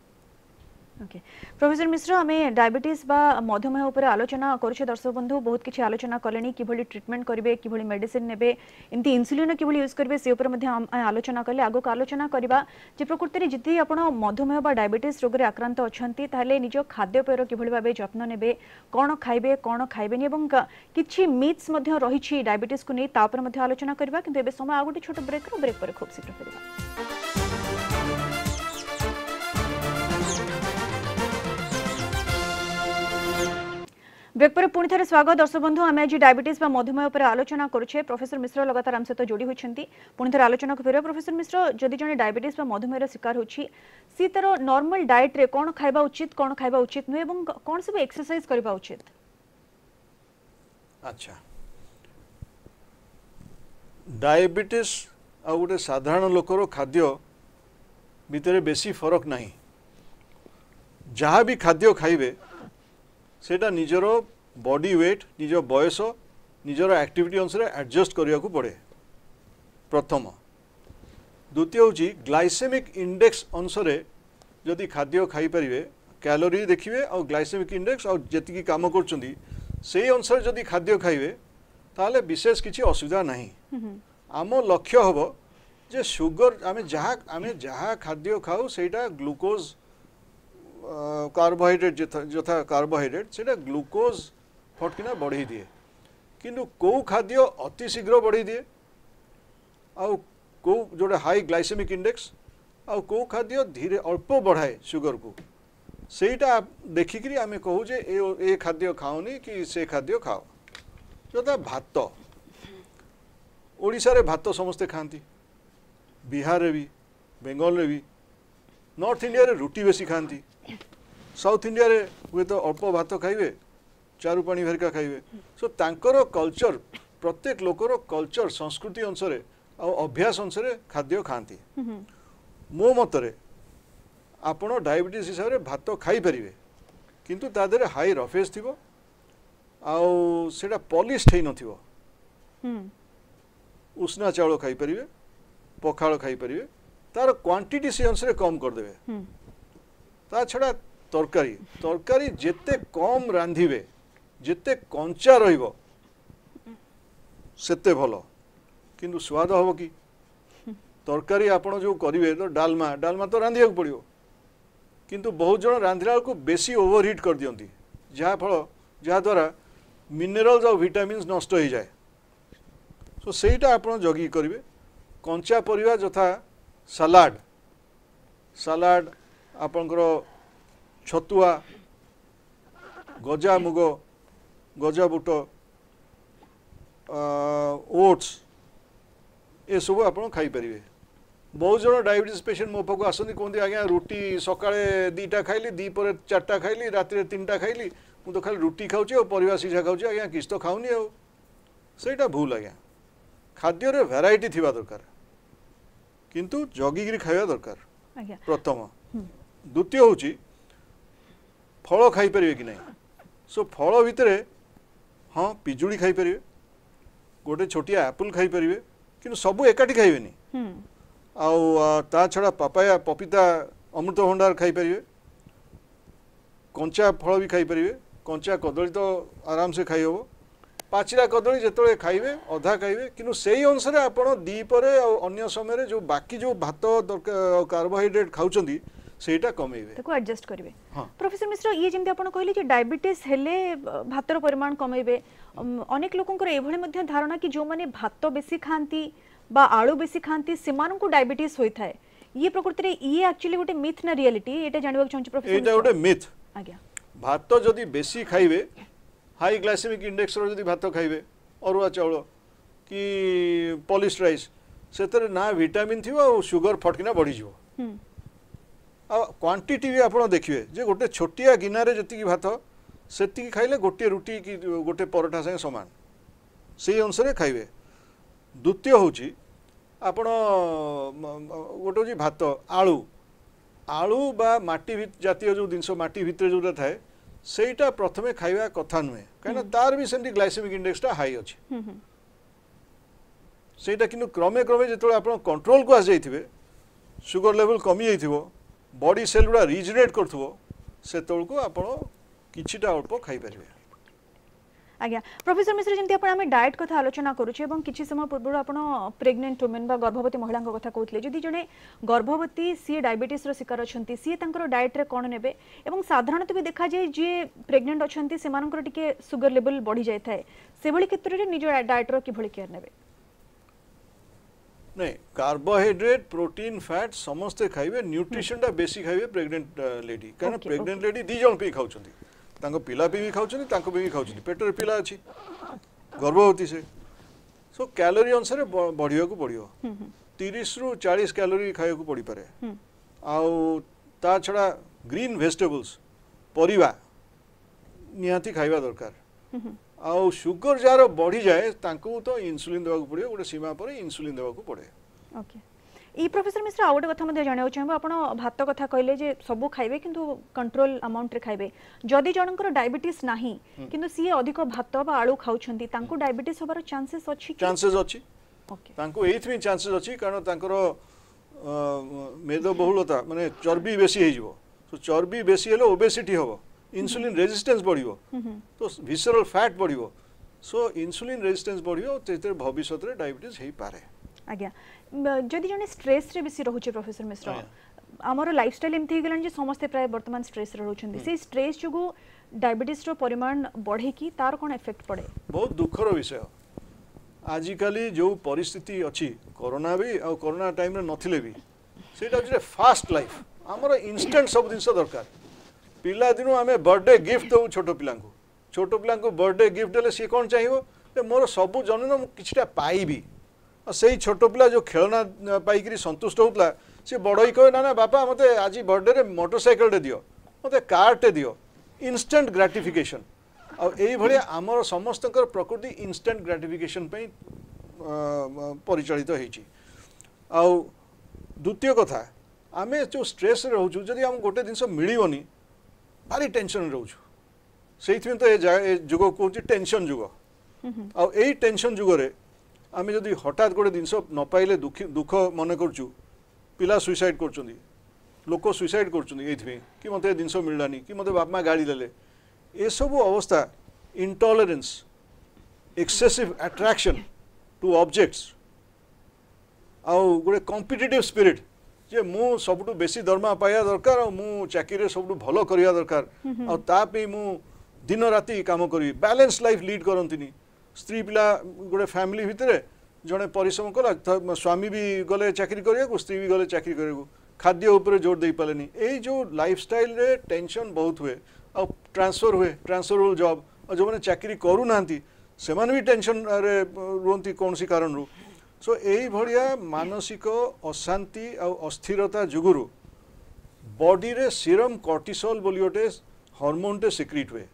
S1: ओके प्रोफेसर मिश्र आम डायबिटीज बा मधुमेह उपर आलोचना करुछे दर्शक बंधु बहुत किछि आलोचना कलेनी किभली ट्रीटमेंट करिवे किभली मेडिसिन नेबे एंती इन्सुलिन किभली यूज करिवे से उपर मध्ये आलोचना कले आगो आलोचना करबा जे प्रकृति रे जति आपण मधुमेह बा डायबिटीज रोग रे आक्रांत अछंती ताले निज खाद्यपेयर किभली भाबे जत्न नेबे कोन खाइबे कोन खाइबेनी एवं किछि मिथ्स मध्ये रहिछि डायबिटीज को नै ता उपर मध्ये आलोचना करबा किंतु एबे समय आगोटी छोट ब्रेक पर खूब शीघ्र फेरबा ब्रेक पर पुणी थे स्वागत दर्शक बंधु आम आज डायबिटीज मधुमेह पर आलोचना करुचे प्रोफेसर मिश्र लगातार आम सहित जोड़ी होती पुणी थे आलोचना को फेर प्रोफेसर मिश्र जदि जड़े डायबिटीज मधुमेह शिकार होची सी तार नॉर्मल डाइट रे कौन खाइबा उचित कौन खाइबा उचित नुहे एवं कौन सब एक्सरसाइज करबा उचित।
S2: अच्छा डायबिटीज आ गोटे साधारण लोकर खाद्य भितर बेसी फरक नहीं जहाँ भी खाद्य खाइबे सेटा निजर बॉडी वेट निज बयस निजर एक्टिविटी अनुसार एडजस्ट करिया को पड़े प्रथम। द्वितीय हूँ ग्लाइसेमिक इंडेक्स अनुसार जदि खाद्य खाई परिवे कैलोरी देखिए और ग्लाइसेमिक इंडेक्स और जी काम कर अनुसार जदि खाद्य खाइबे ताले विशेष किसी असुविधा नहीं। आम लक्ष्य हम जे सुगर आमे जहाँ खाद्य खाऊ सेटा ग्लूकोज कार्बोहाइड्रेट जथा कार्बोहाइड्रेट से ग्लूकोज फटकिना बढ़ई दिए किंतु कौ खाद्य अति शीघ्र बढ़ई दिए आउ कौ जोड़ा हाई ग्लाइसेमिक इंडेक्स आउ कौ खाद्य धीरे अल्प बढ़ाए सुगर को सेटा देखिकी आम कहू जे ए खाद्य खाओनी कि से खाद्य खाओ जोटा भात ओडिशा रे भात समस्ते खाती बिहार रे भी बेंगल रे भी नॉर्थ इंडिया रे रुटी बेसी खाती साउथ इंडिया रे हुए तो अल्प भात खाइबे चारू पानी भरिका खाइबे सो तांकर कल्चर प्रत्येक लोकर कल्चर संस्कृति अनुसार और अभ्यास अनुसार खाद्य खाती मो मतरे आपण डायबिटीज हिसाब से भात खाई परिवे किंतु ता देरे हाई रफेज थिबो आउ सेटा पॉलिश थई नथिबो उष्णा चाउल खाई परिवे पखाल खाई परिवे तार क्वांटिटी से अनुसार कम कर देबे ता छड़ा तरकारी तरकारी जेते कम रांधिबे जेते कंचा रहिबो सेते भलो किंतु स्वाद हबो कि तरकारी आपण जो करिवे तो डालमा डालमा तो रांधिया पड़ियो किंतु बहुत जन रांधिला को बेसी ओवरहीट कर दियंती जहाँ द्वारा मिनरल्स और विटामिन्स नष्ट हो जाए सो सेटा आपण जगी करिवे कंचा परिवा जथा सलाड सलाड आपणकर छतुआ गजा मुग गजा बुट ओट्स ये सब आप खाई पारे। बहुत जन डायबिटीज पेशेंट मो पाक आसती कहते आज्ञा रुटी सकाळे 2टा खाइली दी पर 4टा खाइली रात 3टा खाइली मु तो खाली रुटी खाऊँ और परिवा सिझा खाऊँ आज्ञा किस तो खाऊनी आ सेटा भूल आज्ञा खाद्य रे वैरायटी थिबा दरकार किंतु जगिगिरी खाइबा दरकार प्रथम। द्वितीय होची फल खाई परिवे कि नहीं सो फल भितर हाँ पिजुड़ी खाई परिवे गोटे छोटिया एप्पल खाई परिवे किंतु सबू एकाठी खाइबेनी आउ ता छड़ा पपाया पपीता अमृतभंडार खाई परिवे कंचा फल भी खाई परिवे कंचा कदली तो आराम से खाई हबो पाचिला कदली जेतळे खाइबे अधा खाइबे किंतु सेही अनुसार आपण दी परे अन्य समय जो बाकी जो भात कार्बोहाइड्रेट खाउचंदी सेटा कमेबे
S1: ताको एडजस्ट करिवे। प्रोफेसर मिश्र ये जेंति आपण कहले जे डायबिटीज हेले भातर परिमाण कमेबे अनेक लोकंकर एभळे मध्ये धारणा कि जो माने भात बेसी खांती बा आळू बेसी खांती सेमानकु डायबिटीज होई थाए ये प्रकृति रे ये एक्चुअली गोटे मिथ ना रियलिटी एटा जानिबा चाहूची प्रोफेसर
S2: एटा गोटे मिथ
S1: आज्ञा
S2: भात जदी बेसी खाइबे हाई ग्लाइसेमिक इंडेक्स रो जदी भात खाइबे अरुआ चाउल कि पॉलिश राइस सेतरे ना विटामिन थिबो और शुगर फटकिना बढ़ी जिवो आ क्वांटिटी भी आपड़ देखिए जे गोटे छोटिया गिनारे जति भात से खाइले गोटे रुटी कि गोटे परोठा संगे समान से अनुसार खाइबे। द्वितीय हूँ आपण गोटे हूँ भात आलू आलू बा माटी जातीय जो जिनस माटी भितर जोटा थाए सेटा प्रथमे खाइबा कथा नुहे कहीं तार भी सेमती ग्लाइसेमिक इंडेक्सटा हाई अच्छे सेटा किंतु क्रमे क्रमे जो आप कंट्रोल को आस जाइथिबे सुगर लेवल कमी जाइथिबो बॉडी सेल गुड़ा रिजनेट करथबो सेतोल को आपण किछिटा अल्प खाई परिबे।
S1: आज्ञा प्रोफेसर मिश्र जंती आपण आमे डाइट कथा आलोचना करूचे एवं किछि समय पूर्व आपण प्रेग्नेंट वुमेन बा गर्भवती महिला कथा कहउतले जदि जने गर्भवती सी डायबिटीज रो शिकार अछंती सी तांकर डाइट रे कोन नेबे एवं साधारणतः भी देखा जाय जे प्रेग्नेंट अछंती से मानकर टिके सुगर लेवल बढ़ी जाय थाए से भली क्षेत्र रे निज डाइट रो कि भली केयर नेबे
S2: नहीं कार्बोहाइड्रेट प्रोटीन फैट समस्ते खाइबे न्यूट्रिशन टा बेसी खाइबे प्रेग्नेंट लेडी कारण प्रेग्नेंट लेडी दी जन पे खाउछंती तांको पिला भी खाउछनी तांको भी खाउछनी पेटर पिला अछि गर्भवती से सो कैलोरी अनुसार बढ़िया को बढ़ियो 30 रु 40 कैलोरी खाया को पड़ी पारे आउ ता छड़ा ग्रीन वेजिटेबल्स परिवा निहाती खाइबा दरकार आउ शुगर जार बढ़ी जाए तांको तो इंसुलिन देवा को पड़ियो गोटे सीमा पर इंसुलिन देवा को पड़े
S1: ओके ई प्रोफेसर मिश्र आ गोटे कथा मध्ये जानियो चाहबो आपण भात कथा कहले जे सब खाइबे किंतु कंट्रोल अमाउंट रे खाइबे जदि जनकर डायबिटीज नाही किंतु सी अधिक भात बा आलू खाउछंती तांको डायबिटीज होबार चांसेस अछि
S2: चांसेस अछि
S1: ओके
S2: तांको एथि चांसेस अछि कारण तांकर मेदबहुलता माने चर्बी बेसी हे जिवो तो चर्बी बेसी हेलो ओबेसिटी होबो इंसुलिन रेजिस्टेंस बढ़ियो तो विसरल फैट बढ़ियो सो इंसुलिन रेजिस्टेंस बढ़ियो तेतर भविष्य रे डायबिटीज हे पारे
S1: आज्ञा जदि जने स्ट्रेस रे बेसी रहउचे प्रोफेसर मिश्र हमर लाइफस्टाइल एमथि हे गेलन जे समस्त प्राय वर्तमान स्ट्रेस रे रहउछन्ती से स्ट्रेस जुगु डायबिटीज रो परिमाण बढ़े की तार कोन इफेक्ट पड़े बहुत
S2: दुखर विषय आजिकाली जो परिस्थिति अच्छी कोरोना भी आ कोरोना टाइम रे नथिले भी सेटा जे फास्ट लाइफ हमर इंस्टेंट सब दिन दरकार पिला दिनो आमे बर्थडे गिफ्ट दउ छोटो पिला को बर्थडे गिफ्ट देले सी कोन चाहिबो ते मोर सब जन किछटा पाइबी से छोट पिला जो खेलना पाइक संतुष्ट होता सी बड़ ही कहे ना बापा मत आज बर्थडे रे मोटरसाइकिल टे दियो मत कार टे दियो इंस्टेंट ग्रेटिफिकेशन आमर समस्त प्रकृति इंस्टेंट ग्रेटिफिकेशन परिचालित हो द्वितीय कथा आम जो स्ट्रेस रोचु जदि आम गोटे जिनस मिलनी भारी टेंशन रोचु से तो ये जुग कौन टेंशन जुग आई टेंशन जुगरे आम जदि हठात गोटे जिनस न पाइले दुख मन करूँ पिला सुइसाइड कर लोक सुइसाइड कर कि मत जिनस मिललानी कि मत बाप माँ गाड़ी देले ये सब अवस्था intolerance excessive attraction two objects आउ गोटे कॉम्पिटिटिव स्पिरिट जे मु सबटू बेसी दरमा पाया दरकार और मु चाकरी सबटू भलो करिया दरकार और तापे मु दिन राति काम करी बैलेंस लाइफ लीड करंतिनी स्त्री पिला गोटे फैमिली भितर जड़े परिश्रम कला स्वामी भी गले चाकरी करिया स्त्री भी गले चाकरी करिया खाद्य उपरे जोर दे पालेनी ए जो लाइफस्टाइल रे टेंशन बहुत हुए और ट्रांसफर जॉब और जो मैंने चाकरी करू नांती से माने भी टेंशन रे रुहंती कौन सी कारण रु सो यही भड़िया मानसिक अशांति और अस्थिरता जुगुरु बॉडी रे सीरम कॉर्टिसोल बोली गोटे हार्मोन टे सिक्रिट हुए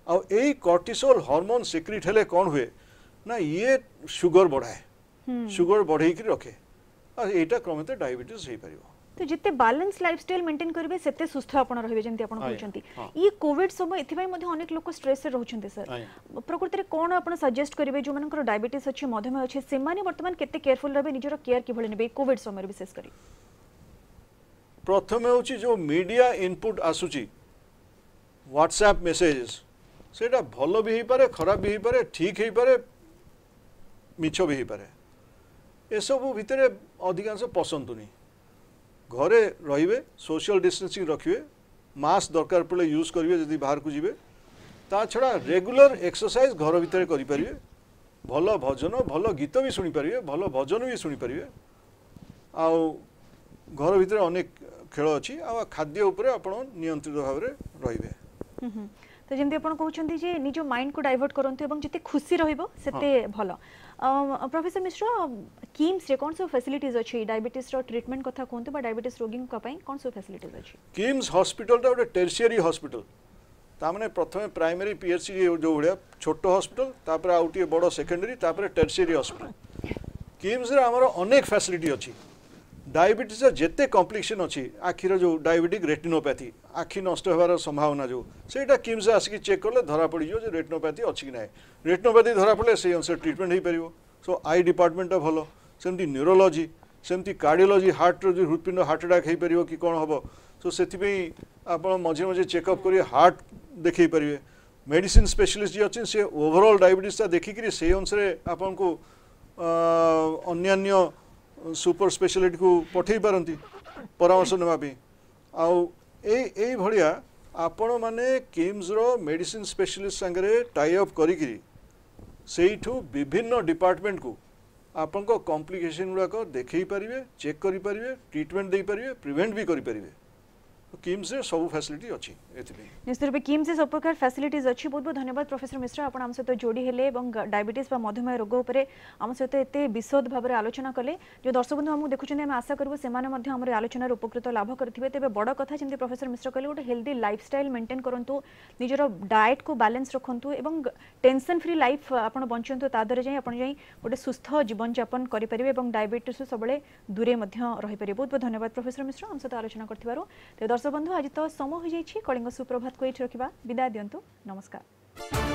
S2: और यही कॉर्टिसोल हार्मोन सिक्रिट हेले कौन हुए ना ये शुगर बढ़ाए शुगर बढ़े रखे और यहाँ क्रमे डायबिटीज हो पार
S1: तो जिते बैलेंस लाइफस्टाइल मेंटेन करेंगे सेते सुस्थ आपण रहिबे जेंति आपण कहउचंती ई कोविड समय एथिबाई मध्ये अनेक लोक स्ट्रेस रे रहउचंती सर प्रकृति रे कोन आपण सजेस्ट करिवे जो मानकर डायबिटीज अछि मधुमेह अछि से माने वर्तमान केते केयरफुल रहबे निजरो केयर कि भले नेबे कोविड समय विशेष करी
S2: प्रथमे होछि जो मीडिया इनपुट आसुची व्हाट्सएप मैसेजेस सेटा भलो भी ही पारे खराब भी ही पारे ठीक ही पारे मिछ भी ही पारे ए सब भितरे अधिकांश पसंद नहीं घरे रहिबे सोशल डिस्टेंसिंग रखिए मास्क दरकार पड़े यूज करिवे जदि बाहर को जीवे ता छड़ा रेगुलर एक्सरसाइज घर भितर करि परिवे भलो भजन भलो गीत भी सुनी परिवे भलो भजन भी सुनी परिवे आ घर भितर अनेक खेल अछि आ खाद्य उपरे आपण नियंत्रित भाव रे रहिबे
S1: तो जंती आपण कहउचंती जे निजो माइंड को डाइवर्ट करंतु एवं जते खुशी रहिबो सेते भलो प्रोफेसर मिश्र किम्स रे कोन सो फैसिलिटीज अछि डायबिटीज रो ट्रीटमेंट कथा कोनते बा डायबिटीज रोगी का पई कोन सो फैसिलिटीज अछि
S2: किम्स हॉस्पिटल ता ओटे टर्शियरी हॉस्पिटल ता माने प्रथमे प्राइमरी पीएचसी जो बढिया छोटो हॉस्पिटल तापर आउटी बड़ सेकेंडरी तापर टर्शियरी हॉस्पिटल किम्स रे हमर अनेक फैसिलिटी अछि डायबिटीज जेते कॉम्प्लिकेशन अछि आखिर जो डायबिटिक रेटिनोपैथी आखि नष्ट होबार संभावना जो सेटा किम्स आसिक चेक करले धरा पड़ी जो रेटिनोपैथी अछि कि नै रेटिनोपैथी धरा पड़े से अनुसार ट्रीटमेंट हो पारिबो सो आई डिपार्टमेंट भलो सेमती न्यूरोलॉजी सेमती कार्डियोलॉजी हार्ट रो हृदपिंड हार्ट अटैक हो पारिबो कि कोन हबो सो सेति पे आपण मझे मझे चेकअप करिए हार्ट देखै परिबे मेडिसिन स्पेशलिस्ट जे अछि से ओवरऑल डायबिटीज ता देखि कि से अनुसार आपण को अन्य सुपर स्पेशलिटी को पठै पारंती परामर्श नेबा पे आउ ए भड़िया आपण माने किम्स रो मेडिसिन स्पेशलिस्ट संगे टाई अप करी सेठू विभिन्न डिपार्टमेंट को आपण को कॉम्प्लिकेशन गुड़ाक देखई पारिबे चेक करि पारिबे ट्रीटमेंट दे पारिबे प्रिवेंट भी करि पारिबे किम्स रे सब फैसिलिटी अछि।
S1: निश्चित रूप किम से सब प्रकार फैसिलिटीज अच्छी। बहुत बहुत धन्यवाद प्रोफेसर मिश्रा, आप आम सहित जोड़ी हेले डायबिटीज मधुमेह रोग उपर आम सहित एत विशद भाव में आलोचना कले। जो दर्शक बंधु आमको देखुं आम आशा करूँ से आलोचनार उपकृत लाभ करेंगे। तेज बड़ कथा जमी प्रोफेसर मिश्रा कहले गोटे हेल्दी लाइफस्टाइल मेंटेन करूँ, निजर डाएट को बैलेंस रखु और टेंशन फ्री लाइफ आप बंचु, तादर जाए गोटे सुस्थ जीवन यापन करेंगे और डायबिटीज सब दूरे रहीपर। बहुत बहुत धन्यवाद प्रोफेसर मिश्रा आम सहित आलोचना कर। दर्शक बंधु आज तो समय हो जाए कलिंग सुप्रभात को ये रखा। विदाय दिंतु, नमस्कार।